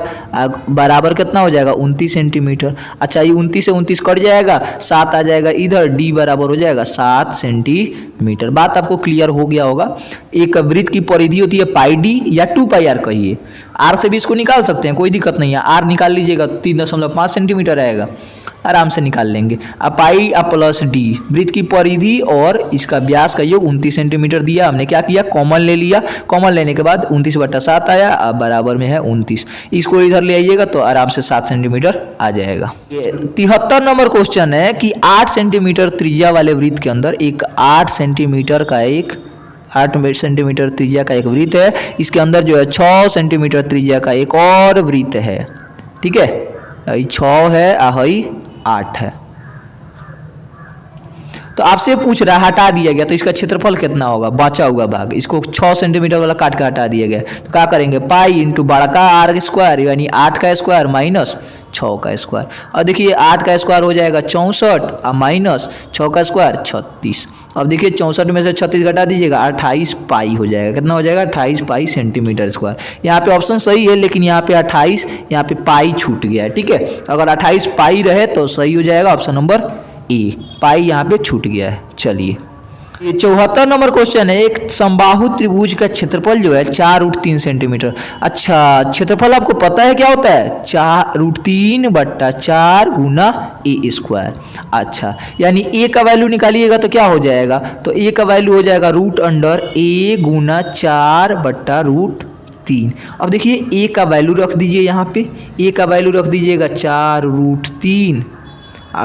बराबर कितना हो जाएगा 29 सेंटीमीटर। अच्छा ये 29 से 29 कट जाएगा, 7 आ जाएगा इधर, डी बराबर हो जाएगा 7 सेंटीमीटर। बात आपको क्लियर हो गया होगा। एक वृत्त की परिधि होती है पाई डी या 2 पाई आर कहिए, आर से भी इसको निकाल सकते हैं, कोई दिक्कत नहीं है। आर निकाल लीजिएगा 3.5 सेंटीमीटर आएगा, आराम से निकाल लेंगे। अब पाई प्लस डी, वृत्त की परिधि और इसका व्यास का योग 29 सेंटीमीटर दिया, हमने क्या किया कॉमन ले लिया, कॉमन लेने के बाद 29/7 आया, अब बराबर में है 29, इसको इधर ले आइएगा तो आराम से 7 सेंटीमीटर आ जाएगा। 73 नंबर क्वेश्चन है कि 8 सेंटीमीटर त्रिज्या वाले वृत्त के अंदर एक 8 सेंटीमीटर त्रिज्या का एक वृत्त है, इसके अंदर जो है 6 सेंटीमीटर त्रिज्या का एक और वृत्त है, ठीक है, 6 है आहई 8 है। तो आपसे पूछ रहा है, हटा दिया गया तो इसका क्षेत्रफल कितना होगा, बचा हुआ भाग, इसको 6 सेंटीमीटर वाला काट के हटा दिया गया, तो क्या करेंगे पाई इंटू बड़का आर स्क्वायर यानी 8 का स्क्वायर माइनस 6 का स्क्वायर। और देखिए 8 का स्क्वायर हो जाएगा 64 और माइनस 6 का स्क्वायर 36, अब देखिए 64 में से 36 घटा दीजिएगा, 28 पाई हो जाएगा। कितना हो जाएगा? 28 पाई सेंटीमीटर स्क्वायर। यहाँ पे ऑप्शन सही है, लेकिन यहाँ पे 28, यहाँ पे पाई छूट गया है। ठीक है, अगर 28 पाई रहे तो सही हो जाएगा ऑप्शन नंबर ए, पाई यहाँ पे छूट गया है। चलिए, ये 74 नंबर क्वेश्चन है। एक समबाहु त्रिभुज का क्षेत्रफल जो है 4√3 सेंटीमीटर। अच्छा, क्षेत्रफल आपको पता है क्या होता है? 4√3/4 गुना ए स्क्वायर। अच्छा, यानी ए का वैल्यू निकालिएगा तो क्या हो जाएगा? तो ए का वैल्यू हो जाएगा √A गुना 4/√3। अब देखिए ए का वैल्यू रख दीजिए यहाँ पे, ए का वैल्यू रख दीजिएगा 4√3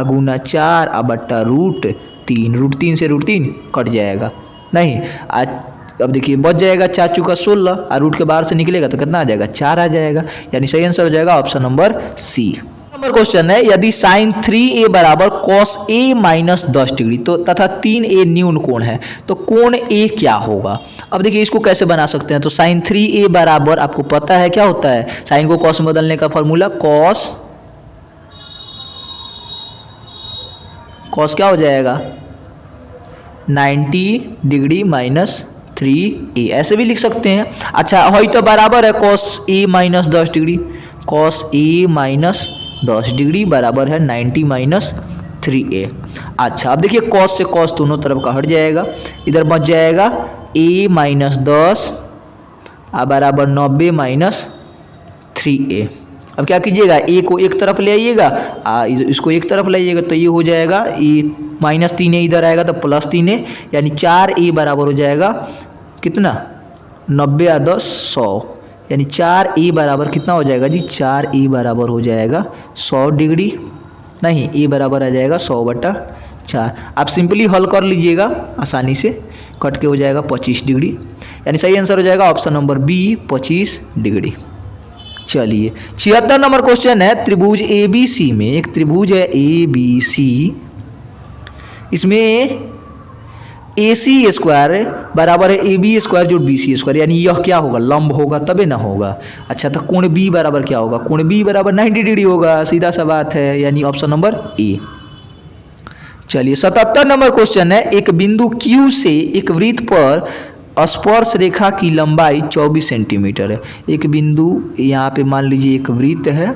गुना 4/√3। √3 से √3 कट जाएगा, नहीं अब देखिए बच जाएगा 4 चुका 16, और रूट के बाहर से निकलेगा तो कितना आ जाएगा? 4 आ जाएगा। यानी सही आंसर हो जाएगा option number C. Number question है, यदि sin 3a बराबर cos a माइनस 10 डिग्री तो तथा 3a न्यून कोण है तो कोण a क्या होगा? अब देखिए इसको कैसे बना सकते हैं। तो sin 3a बराबर आपको पता है क्या होता है? साइन को cos में बदलने का फॉर्मूला cos क्या हो जाएगा? 90 डिग्री माइनस 3a, ऐसे भी लिख सकते हैं। अच्छा, हो तो बराबर है cos a minus 10 degree, cos a minus 10 degree बराबर है 90 माइनस 3a। अच्छा, अब देखिए cos से cos दोनों तरफ का हट जाएगा, इधर बच जाएगा a माइनस 10 बराबर 90 माइनस 3a। अब क्या कीजिएगा? ए को एक तरफ ले आइएगा, इसको एक तरफ ले आइएगा तो ये हो जाएगा ए माइनस 3a, इधर आएगा तो प्लस 3a, यानी 4a बराबर हो जाएगा कितना? 90 और 10 100, यानी 4a बराबर कितना हो जाएगा जी? 4a बराबर हो जाएगा 100 डिग्री, नहीं a बराबर आ जाएगा 100/4। आप सिंपली हल कर लीजिएगा आसानी से, कट के हो जाएगा 25 डिग्री। यानी सही आंसर हो जाएगा ऑप्शन नंबर बी, 25 डिग्री। चलिए, 76 नंबर क्वेश्चन है, त्रिभुज ABC में, एक त्रिभुज है ABC, इसमें AC स्क्वायर बराबर है AB स्क्वायर जोड़ BC स्क्वायर, यानी यह क्या होगा? लंब होगा तबे ना होगा। अच्छा, तो कोण B बराबर क्या होगा? कोण B बराबर 90 डिग्री होगा, सीधा सा बात है, यानी ऑप्शन नंबर ए। चलिए, 77 नंबर क्वेश्चन है, एक बिंदु Q से एक वृत्त पर स्पर्श रेखा की लंबाई 24 सेंटीमीटर है। एक बिंदु यहाँ पे मान लीजिए एक वृत्त है,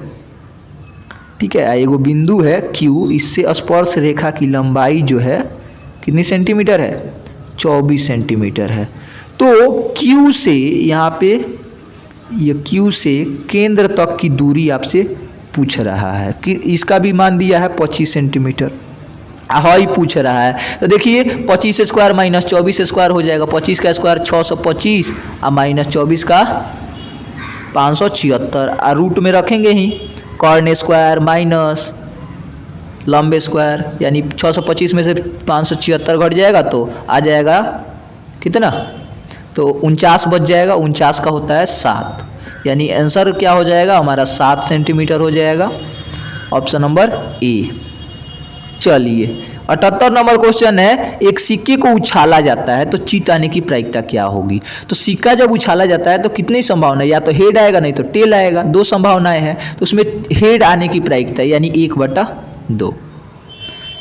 ठीक है, एगो बिंदु है Q, इससे स्पर्श रेखा की लंबाई जो है कितनी सेंटीमीटर है? 24 सेंटीमीटर है। तो Q से यहाँ पे ये Q से केंद्र तक की दूरी आपसे पूछ रहा है कि इसका भी मान दिया है 25 सेंटीमीटर, ही पूछ रहा है। तो देखिए 25 स्क्वायर माइनस 24 स्क्वायर हो जाएगा, 25 का स्क्वायर 625 और माइनस 24 का 576, और रूट में रखेंगे ही कॉर्न स्क्वायर माइनस लंबे स्क्वायर, यानी 625 में से 576 घट जाएगा तो आ जाएगा कितना? तो 49 बच जाएगा, 49 का होता है 7, यानी आंसर क्या हो जाएगा हमारा? 7 सेंटीमीटर हो जाएगा, ऑप्शन नंबर ए। चलिए, 78 नंबर क्वेश्चन है, एक सिक्के को उछाला जाता है तो चित आने की प्रायिकता क्या होगी? तो सिक्का जब उछाला जाता है तो कितनी संभावना है? या तो हेड आएगा नहीं तो टेल आएगा, 2 संभावनाएं हैं। तो उसमें हेड आने की प्रायिकता यानी 1/2,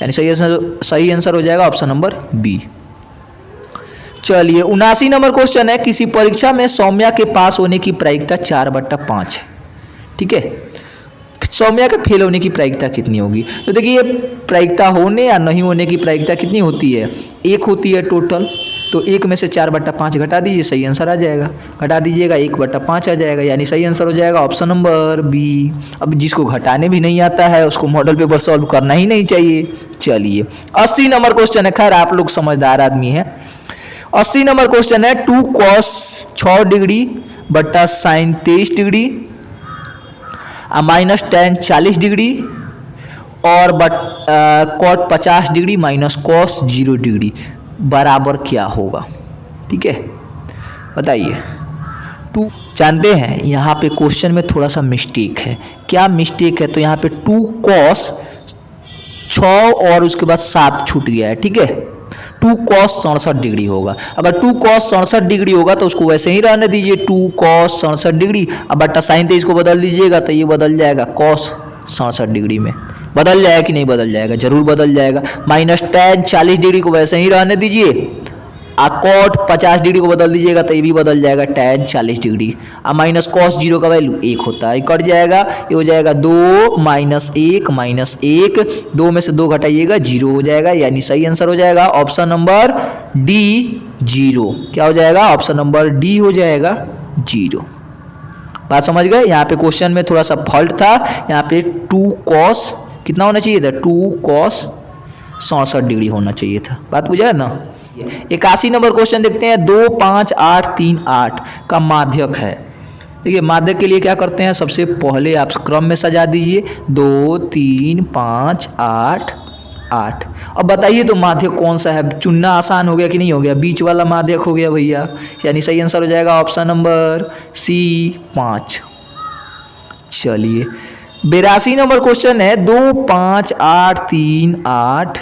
यानी सही आंसर हो जाएगा ऑप्शन नंबर बी। चलिए, 79 नंबर क्वेश्चन है, किसी परीक्षा में सौम्या के पास होने की प्रायिकता 4/5 है, ठीक है। सौम्या के फेल होने की प्रायिकता कितनी होगी? तो देखिए प्रायिकता होने या नहीं होने की प्रायिकता कितनी होती है? 1 होती है टोटल, तो 1 में से 4/5 घटा दीजिए, सही आंसर आ जाएगा। घटा दीजिएगा 1/5 आ जाएगा, यानी सही आंसर हो जाएगा ऑप्शन नंबर बी। अब जिसको घटाने भी नहीं आता है उसको मॉडल पेपर सॉल्व करना ही नहीं चाहिए। चलिए, 80 नंबर क्वेश्चन है, खैर आप लोग समझदार आदमी हैं। 80 नंबर क्वेश्चन है, 2 cos 6 डिग्री बट्टा sin 23 degree minus tan 40 degree और cot 50 degree minus cos 0 degree बराबर क्या होगा? ठीक है, बताइए। 2 जानते हैं यहाँ पे क्वेश्चन में थोड़ा सा मिस्टेक है। क्या मिस्टेक है? तो यहाँ पे 2 cos 6 और उसके बाद 7 छूट गया है, ठीक है। 2 cos 67 डिग्री होगा। अगर 2 cos 67 डिग्री होगा तो उसको वैसे ही रहने दीजिए, 2 cos 67 डिग्री। अब बट्टा sin 23 को बदल दीजिएगा तो ये बदल जाएगा cos 67 डिग्री में, बदल जाएगा कि नहीं बदल जाएगा? जरूर बदल जाएगा। माइनस टेन 40 डिग्री को वैसे ही रहने दीजिए, कॉट 50 डिग्री को बदल दीजिएगा तो ये भी बदल जाएगा टेन 40 डिग्री। अब माइनस कॉस जीरो का वैल्यू 1 होता है, कट जाएगा, ये हो जाएगा 2 माइनस 1, 2 में से 2 घटाइएगा 0 हो जाएगा, यानी सही आंसर हो जाएगा ऑप्शन नंबर डी 0। क्या हो जाएगा? ऑप्शन नंबर डी हो जाएगा 0। बात समझ गए? यहाँ पे क्वेश्चन में थोड़ा सा फॉल्ट था, यहाँ पे 2 कॉस कितना होना चाहिए था? 2 कॉस 67 डिग्री होना चाहिए था। बात बुझा है ना? 81 नंबर क्वेश्चन देखते हैं। 2 5 8 3 8 का माध्यक है। देखिए माध्यक के लिए क्या करते हैं, सबसे पहले आप क्रम में सजा दीजिए 2 3 5 8 8। अब बताइए तो माध्यक कौन सा है? चुनना आसान हो गया कि नहीं हो गया? बीच वाला माध्यक हो गया भैया, यानी सही आंसर हो जाएगा ऑप्शन नंबर सी 5। चलिए 82 नंबर क्वेश्चन है। 2 5 8 3 8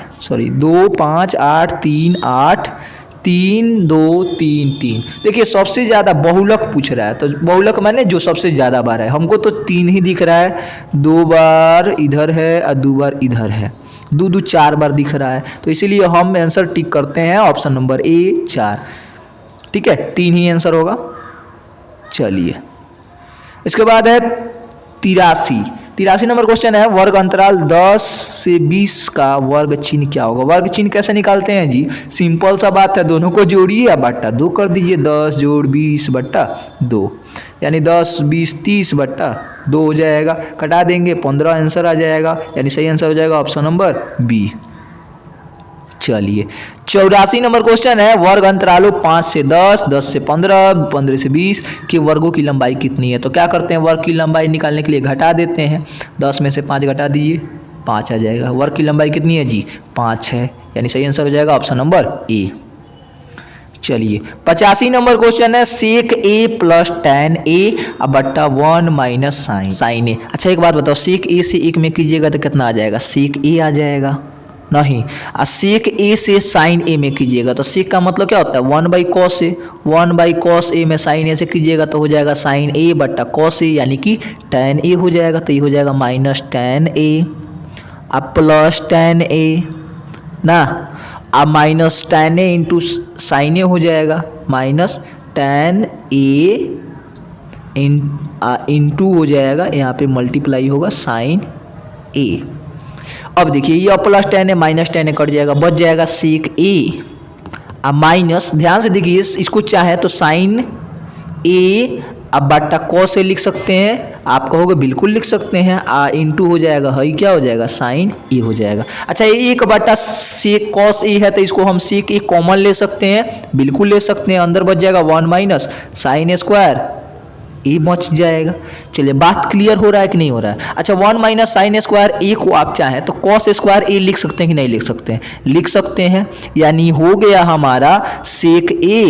2 5 8 3 8 3 2 3 3। देखिए सबसे ज़्यादा बहुलक पूछ रहा है, तो बहुलक माने जो सबसे ज़्यादा बार है। हमको तो 3 ही दिख रहा है, 2 बार इधर है और 2 बार इधर है, 2 2 4 बार दिख रहा है, तो इसीलिए हम आंसर टिक करते हैं ऑप्शन नंबर ए 4। ठीक है, 3 ही आंसर होगा। चलिए इसके बाद है 83 नंबर क्वेश्चन है। वर्ग अंतराल 10 से 20 का वर्ग चिन्ह क्या होगा? वर्ग चिन्ह कैसे निकालते हैं जी? सिंपल सा बात है, दोनों को जोड़िए या बट्टा 2 कर दीजिए। 10 जोड़ 20 बट्टा 2, यानी 10 20 30 बट्टा 2 हो जाएगा। कटा देंगे 15 आंसर आ जाएगा, यानी सही आंसर हो जाएगा ऑप्शन नंबर बी। चलिए 84 नंबर क्वेश्चन है। वर्ग अंतरालों 5 से 10, 10 से 15, 15 से 20 के वर्गों की लंबाई कितनी है? तो क्या करते हैं, वर्ग की लंबाई निकालने के लिए घटा देते हैं। 10 में से 5 घटा दीजिए, 5 आ जाएगा। वर्ग की लंबाई कितनी है जी? 5 है, यानी सही आंसर हो जाएगा ऑप्शन नंबर ए। चलिए 85 नंबर क्वेश्चन है। सेक ए प्लस tan ए बट्टा 1 माइनस साइन ए। अच्छा एक बात बताओ, सेक ए से 1 में कीजिएगा तो कितना आ जाएगा? सेक ए आ जाएगा नहीं, सेक ए से साइन ए में कीजिएगा तो सेक का मतलब क्या होता है? 1 by cos A, 1 by cos A में साइन ए से कीजिएगा तो हो जाएगा साइन ए बट्टा कॉस ए, यानी कि tan ए हो जाएगा। तो ये हो जाएगा माइनस tan ए अब प्लस tan ए ना, अब माइनस tan ए इंटू साइन ए हो जाएगा, माइनस tan ए इंटू हो जाएगा, यहाँ पे मल्टीप्लाई होगा साइन ए। अब देखिए ये प्लस tan है माइनस tan है कट जाएगा, बच जाएगा सेक ए अब माइनस, ध्यान से देखिए इसको चाहे तो साइन ए अब बट्टा कॉस ए लिख सकते हैं, आप कहोगे बिल्कुल लिख सकते हैं। इंटू हो जाएगा है क्या हो जाएगा? साइन ए हो जाएगा। अच्छा ये 1 बट्टा सेक कॉस ए है तो इसको हम सेक ए कॉमन ले सकते हैं, बिल्कुल ले सकते हैं। अंदर बच जाएगा 1 माइनस साइन स्क्वायर ए बच जाएगा। चलिए बात क्लियर हो रहा है कि नहीं हो रहा है? अच्छा 1 माइनस साइन स्क्वायर ए को आप चाहें तो कॉस स्क्वायर ए लिख सकते हैं कि नहीं लिख सकते हैं? लिख सकते हैं, यानी हो गया हमारा सेक ए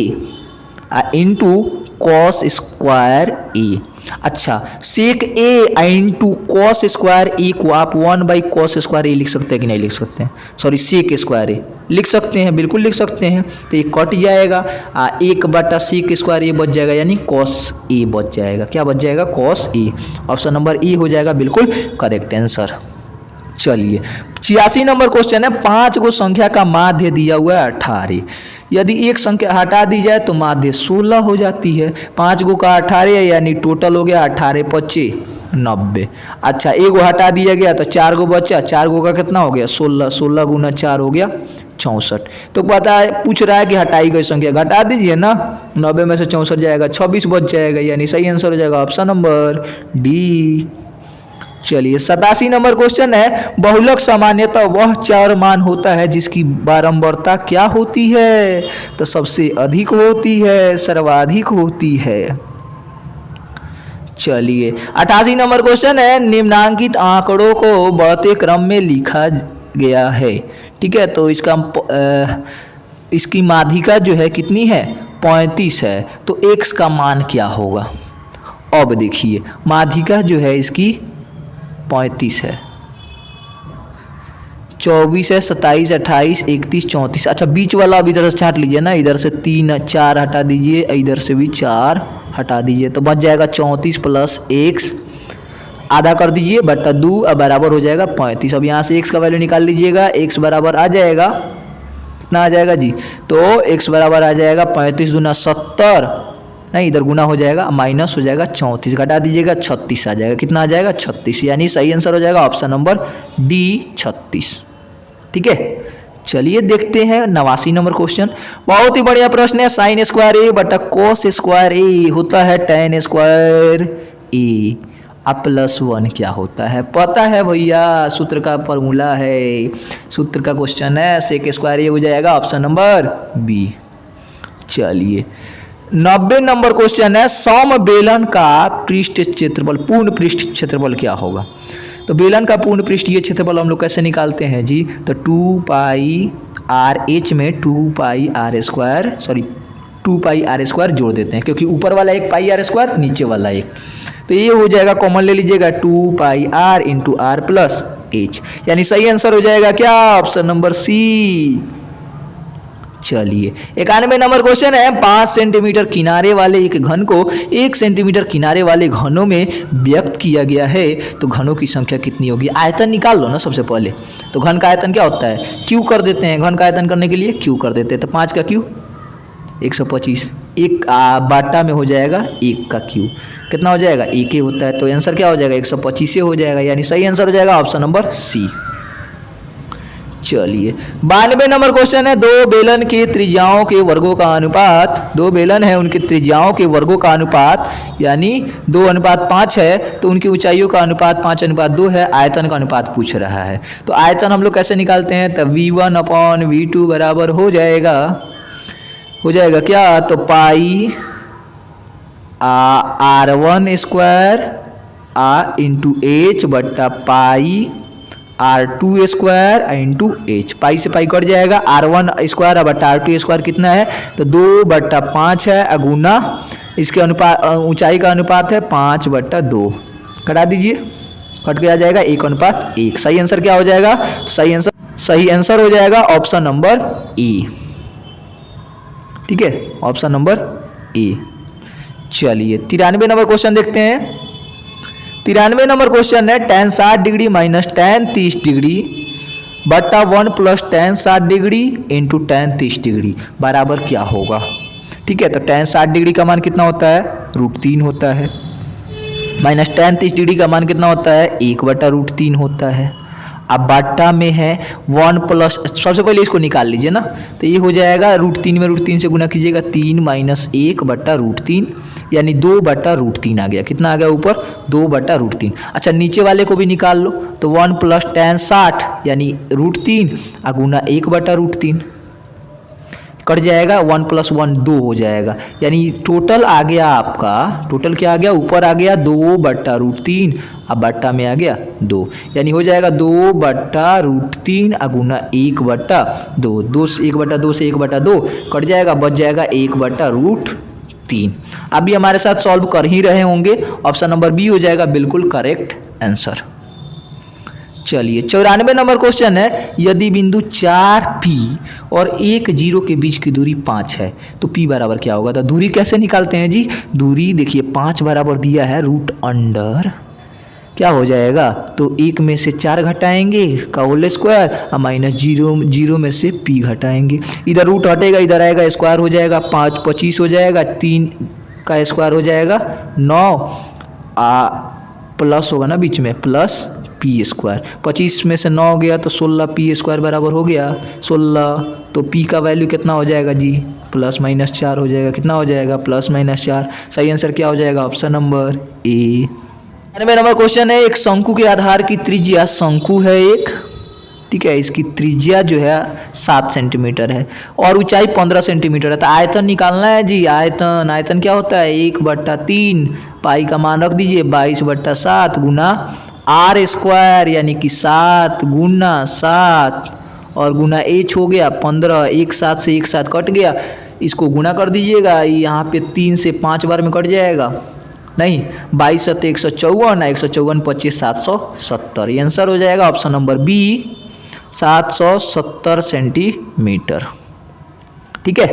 इंटू कॉस स्क्वायर ए। अच्छा सेक ए इंटू कॉस स्क्वायर ए को आप 1 बाई कॉस स्क्वायर ए लिख सकते हैं कि नहीं लिख सकते हैं? सॉरी सेक स्क्वायर ए लिख सकते हैं, बिल्कुल लिख सकते हैं। तो ये कट जाएगा, 1 बटा सेक स्क्वायर ए बच जाएगा, यानी कॉस ए बच जाएगा। क्या बच जाएगा? Cos A. Option number A हो जाएगा बिल्कुल करेक्ट आंसर। चलिए 86 नंबर क्वेश्चन है। 5 गो संख्या का माध्य दिया हुआ है 18, यदि एक संख्या हटा दी जाए तो माध्य 16 हो जाती है। 5 गो का 18 यानी टोटल हो गया 18 25 90। अच्छा एगो हटा दिया गया तो 4 गो बचा, 4 गो का कितना हो गया? 16, 16 गुना 4 हो गया 64। तो पता है पूछ रहा है कि हटाई गई संख्या घटा दीजिए ना, 90 में से 64 जाएगा, 26 बच जाएगा, यानी सही आंसर हो जाएगा ऑप्शन नंबर डी। चलिए 87 नंबर क्वेश्चन है। बहुलक सामान्यतः वह चार मान होता है जिसकी बारंबारता क्या होती है? तो सबसे अधिक होती है, सर्वाधिक होती है। चलिए 88 नंबर क्वेश्चन है। निम्नांकित आंकड़ों को बढ़ते क्रम में लिखा गया है, ठीक है, तो इसकी माध्यिका जो है कितनी है? 35 है, तो x का मान क्या होगा? अब देखिए माध्यिका जो है इसकी 35 है, 24 है, 27 28 31 34। अच्छा बीच वाला अब इधर से छाट लीजिए ना, इधर से 3 4 हटा दीजिए, इधर से भी 4 हटा दीजिए, तो बच जाएगा 34 प्लस x आधा कर दीजिए बटा 2 अब बराबर हो जाएगा 35। अब यहाँ से x का वैल्यू निकाल लीजिएगा, x बराबर आ जाएगा कितना आ जाएगा जी, तो x बराबर आ जाएगा 35 दूना 70, नहीं इधर गुना हो जाएगा माइनस हो जाएगा 34, घटा दीजिएगा 36 आ जाएगा, कितना आ जाएगा 36, यानी सही आंसर हो जाएगा ऑप्शन नंबर डी 36। ठीक है, चलिए देखते हैं 89 नंबर क्वेश्चन। बहुत ही बढ़िया प्रश्न है। साइन स्क्वायर ए बटा कोस स्क्वायर ए होता है टेन स्क्वायर ए, अब +1 क्या होता है पता है भैया, सूत्र का फॉर्मूला है, सूत्र का क्वेश्चन है, सेक स्क्वायर ए हो जाएगा ऑप्शन नंबर बी। चलिए 90 नंबर क्वेश्चन है। समबेलन का पृष्ठ क्षेत्रफल, पूर्ण पृष्ठ क्षेत्रफल क्या होगा। तो बेलन का पूर्ण पृष्ठीय क्षेत्रफल हम लोग कैसे निकालते हैं जी, तो 2 पाई आर एच में 2 पाई आर स्क्वायर जोड़ देते हैं, क्योंकि ऊपर वाला एक पाई आर स्क्वायर नीचे वाला एक, तो ये हो जाएगा कॉमन ले लीजिएगा 2 pi R into R plus H, यानी सही आंसर हो जाएगा क्या ऑप्शन नंबर सी। चलिए 91 नंबर क्वेश्चन है। 5 सेंटीमीटर किनारे वाले एक घन को 1 सेंटीमीटर किनारे वाले घनों में व्यक्त किया गया है, तो घनों की संख्या कितनी होगी। आयतन निकाल लो ना सबसे पहले, तो घन का आयतन क्या होता है, क्यू कर देते हैं, घन का आयतन करने के लिए क्यू कर देते हैं, तो 5 का क्यू 125, एक बाटा में हो जाएगा 1 का क्यू, कितना हो जाएगा 1 होता है, तो आंसर क्या हो जाएगा 125 हो जाएगा, यानी सही आंसर हो जाएगा ऑप्शन नंबर सी। चलिए 92 नंबर क्वेश्चन है। दो बेलन के त्रिज्याओं के वर्गों का अनुपात, दो बेलन है उनके त्रिज्याओं के वर्गों का अनुपात यानी 2:5 है, तो उनकी ऊंचाइयों का अनुपात 5:2 है, आयतन का अनुपात पूछ रहा है। तो आयतन हम लोग कैसे निकालते हैं, तब V1/V2 बराबर हो जाएगा क्या, तो पाई R1 स्क्वायर इंटू एच बट्टा पाई R2 स्क्वायर इंटू एच, पाई से पाई कट जाएगा, R1 स्क्वायर बटा R2 स्क्वायर कितना है, तो 2/5 है, अगुना इसके अनुपात ऊंचाई का अनुपात है 5/2, घटा दीजिए कट के आ जाएगा 1:1। सही आंसर क्या हो जाएगा, सही आंसर हो जाएगा ऑप्शन नंबर ए। ठीक है, ऑप्शन नंबर ए। चलिए 93 नंबर क्वेश्चन देखते हैं। 93 नंबर क्वेश्चन है। tan 60 degree minus tan 30 degree बटा 1 plus tan 60 degree into tan 30 degree बराबर क्या होगा। ठीक है, तो tan 60 डिग्री का मान कितना होता है, √3 होता है, माइनस tan 30 डिग्री का मान कितना होता है, 1/√3 होता है। अब बाटा में है 1 प्लस, सबसे पहले इसको निकाल लीजिए ना, तो ये हो जाएगा √3 में √3 से गुना कीजिएगा, 3 माइनस 1/√3 यानी 2/√3 आ गया, कितना आ गया ऊपर 2/√3। अच्छा नीचे वाले को भी निकाल लो, तो 1 प्लस tan 60 यानी √3 गुना 1/√3 कट जाएगा, 1 + 1 2 हो जाएगा, यानी टोटल आ गया आपका, टोटल क्या आ गया, ऊपर आ गया 2/√3 अब बट्टा में आ गया 2, यानी हो जाएगा 2/√3 गुना 1/2, 1/2 से 1/2 कट जाएगा, बच जाएगा 1/√3। अभी हमारे साथ सॉल्व कर ही रहे होंगे, ऑप्शन नंबर बी हो जाएगा बिल्कुल करेक्ट आंसर। चलिए 94 नंबर क्वेश्चन है। यदि बिंदु 4P और 1 0 के बीच की दूरी 5 है, तो P बराबर क्या होगा। तो दूरी कैसे निकालते हैं जी, दूरी देखिए 5 बराबर दिया है √अंडर क्या हो जाएगा, तो 1 में से 4 घटाएंगे का होल स्क्वायर और माइनस 0 में से P घटाएंगे, इधर रूट हटेगा इधर आएगा स्क्वायर हो जाएगा, 5 25 हो जाएगा, 3 का स्क्वायर हो जाएगा 9 प्लस होगा ना बीच में प्लस P स्क्वायर, 25 में से 9 गया तो 16 P स्क्वायर बराबर हो गया 16, तो P का वैल्यू कितना हो जाएगा जी, +-4 हो जाएगा, कितना हो जाएगा +-4। सही आंसर क्या हो जाएगा option number A. 92 number question है। एक शंकु के आधार की त्रिज्या, शंकु है एक, ठीक है, इसकी त्रिज्या जो है 7 सेंटीमीटर है और ऊंचाई 15 सेंटीमीटर है, तो आयतन निकालना है जी। आयतन क्या होता है 1/3, पाई का मान रख दीजिए 22/7 गुना R स्क्वायर यानी कि 7 गुना 7 और गुना एच हो गया 15, 1 7 से 1 7 कट गया, इसको गुना कर दीजिएगा, यहाँ पे 3 से 5 बार में कट जाएगा, नहीं 22 7 154, 154 25 770, ये आंसर हो जाएगा ऑप्शन नंबर बी 770 सेंटीमीटर। ठीक है,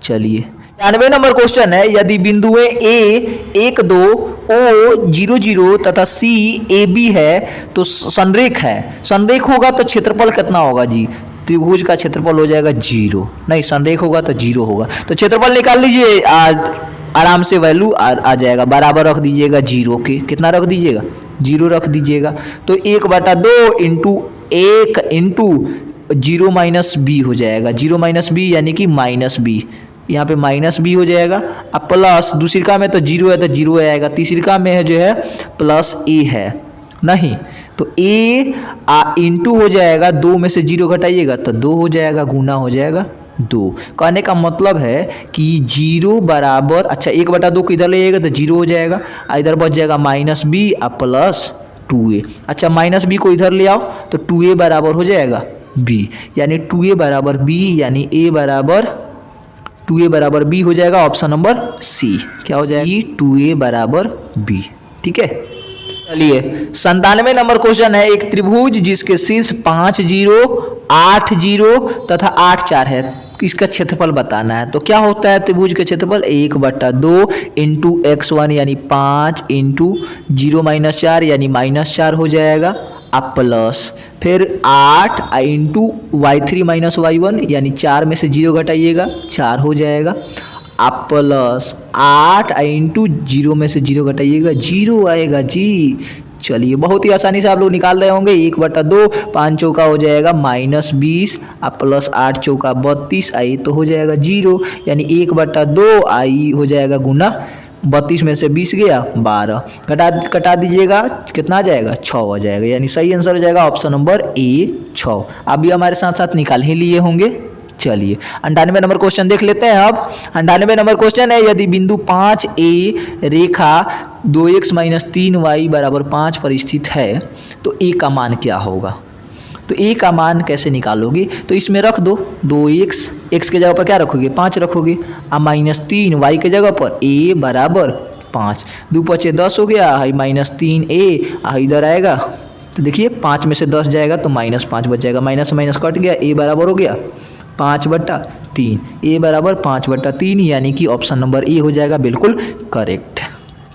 चलिए 99 नंबर क्वेश्चन है, यदि बिंदुएं A 1 2 O 0 0 तथा C A B है तो संरेख है। संरेख होगा तो क्षेत्रफल कितना होगा जी? त्रिभुज का क्षेत्रफल हो जाएगा 0, नहीं संरेख होगा तो 0 होगा। तो क्षेत्रफल निकाल लीजिए, आराम से वैल्यू आ जाएगा, बराबर रख दीजिएगा 0 के। कितना रख दीजिएगा? 0 रख दीजिएगा। तो 1/2 इंटू 1 इंटू 0 माइनस बी हो जाएगा। 0 माइनस बी यानी कि माइनस बी, यहाँ पे माइनस बी हो जाएगा। अब प्लस दूसरिका में तो 0 है तो 0 आएगा, तीसरिका में है जो है प्लस ए है, नहीं तो ए इंटू हो जाएगा, 2 में से 0 घटाइएगा तो 2 हो जाएगा, गुना हो जाएगा 2। कहने का मतलब है कि 0 बराबर, अच्छा 1/2 को इधर ले जाएगा तो 0 हो जाएगा, इधर बच जाएगा माइनस बी और प्लस 2a। अच्छा माइनस बी को इधर ले आओ तो 2a बराबर हो जाएगा b, यानी 2a बराबर b, यानी a बराबर b हो जाएगा। ऑप्शन नंबर सी क्या हो जाएगा? 2a बराबर b। ठीक है, चलिए 97 नंबर क्वेश्चन है, एक त्रिभुज जिसके शीर्ष 5 0 8 0 तथा 8 4 है, इसका क्षेत्रफल बताना है। तो क्या होता है त्रिभुज के क्षेत्रफल? 1/2 इंटू x1 यानी 5 इंटू 0 माइनस 4 यानी माइनस 4 हो जाएगा, अब प्लस फिर 8 इंटू y3 माइनस y1 यानी 4 में से 0 घटाइएगा 4 हो जाएगा, अब प्लस 8 इंटू 0 में से 0 घटाइएगा 0 आएगा जी। चलिए बहुत ही आसानी से आप लोग निकाल रहे होंगे। 1/2 5 चौका हो जाएगा -20 अब प्लस 8 चौका 32 आई तो हो जाएगा 0, यानी 1/2 आई हो जाएगा गुना 32 में से 20 गया 12, कटा दीजिएगा, कितना आ जाएगा? 6 आ जाएगा, यानी सही आंसर हो जाएगा ऑप्शन नंबर ए 6। आप भी हमारे साथ साथ निकाल ही लिए होंगे। चलिए 98 नंबर क्वेश्चन देख लेते हैं। अब 98 नंबर क्वेश्चन है, यदि बिंदु 5A रेखा 2x - 3y = 5 पर स्थित है तो a का मान क्या होगा? तो a का मान कैसे निकालोगे? तो इसमें रख दो 2x, x के जगह पर क्या रखोगे? 5 रखोगे, और -3 y के जगह पर a बराबर 5, 2 5 10 हो गया, है -3a इधर आएगा तो देखिए 5 में से 10 जाएगा तो -5 बच जाएगा, माइनस माइनस कट गया, a बराबर हो गया 5/3, a बराबर 5/3, यानी कि ऑप्शन नंबर ए हो जाएगा बिल्कुल करेक्ट।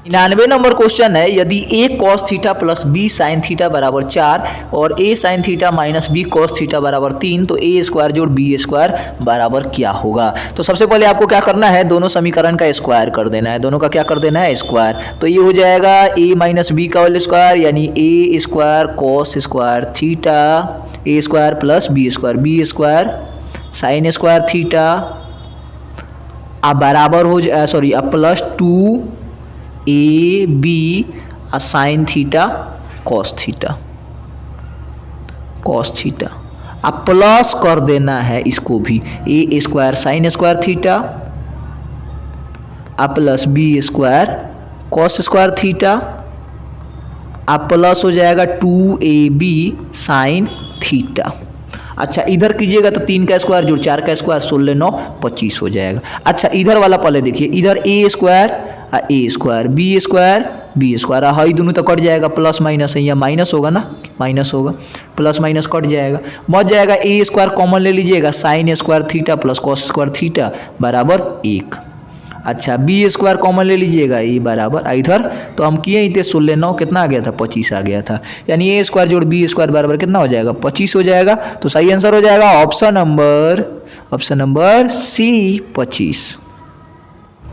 99 नंबर क्वेश्चन है, यदि a cos theta plus b sin theta बराबर 4 और a sin theta minus b cos theta बराबर 3 तो a स्क्वायर जोड़ b स्क्वायर बराबर क्या होगा? तो सबसे पहले आपको क्या करना है? दोनों समीकरण का स्क्वायर कर देना है, दोनों का क्या कर देना है? स्क्वायर। तो ये हो जाएगा a माइनस b का होल स्क्वायर, यानी a square cos square theta a square plus b square sine square theta अब बराबर हो जाए अब plus 2ab sine theta cos theta अब प्लस कर देना है इसको भी, a square sine square theta अब plus b square cos square theta अब प्लस हो जाएगा 2ab साइन थीटा। अच्छा इधर कीजिएगा तो 3 का स्क्वायर जोड़ 4 का स्क्वायर 16 9 25 हो जाएगा। अच्छा इधर वाला पहले देखिए, इधर a square b square high दोनों तो कट जाएगा, प्लस माइनस है, यहाँ माइनस होगा ना, माइनस होगा, प्लस माइनस कट जाएगा, बच जाएगा a स्क्वायर कॉमन ले लीजिएगा, sign square theta plus cos square theta बराबर 1। अच्छा b स्क्वायर कॉमन ले लीजिएगा, ये बराबर इधर तो हम किए ही थे 16 9 कितना आ गया था? 25 आ गया था, यानी a स्क्वायर जोड़ b स्क्वायर बराबर कितना हो जाएगा? 25 हो जाएगा। तो सही आंसर हो जाएगा ऑप्शन नंबर सी 25।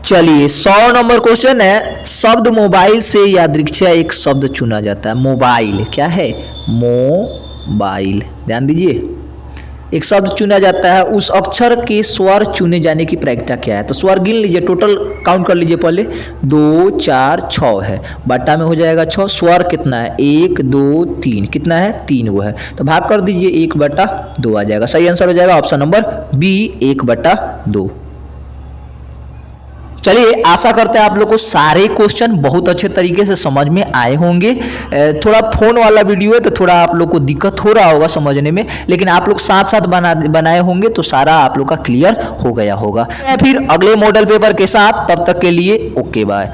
चलिए 100 नंबर क्वेश्चन है, शब्द मोबाइल से यादृच्छिक एक शब्द चुना जाता है। मोबाइल क्या है? मोबाइल, ध्यान दीजिए, एक शब्द चुना जाता है, उस अक्षर के स्वर चुने जाने की प्रक्रिया क्या है? तो स्वर गिन लीजिए, टोटल काउंट कर लीजिए, पहले 2 4 6 है, बट्टा में हो जाएगा 6, स्वर कितना है? 1 2 3, कितना है? 3 वो है, तो भाग कर दीजिए 1/2 आ जाएगा। सही आंसर हो जाएगा ऑप्शन नंबर बी 1/2। चलिए आशा करते हैं आप लोग को सारे क्वेश्चन बहुत अच्छे तरीके से समझ में आए होंगे। थोड़ा फोन वाला वीडियो है तो थोड़ा आप लोग को दिक्कत हो रहा होगा समझने में, लेकिन आप लोग साथ साथ बनाए होंगे तो सारा आप लोग का क्लियर हो गया होगा। फिर अगले मॉडल पेपर के साथ, तब तक के लिए ओके बाय।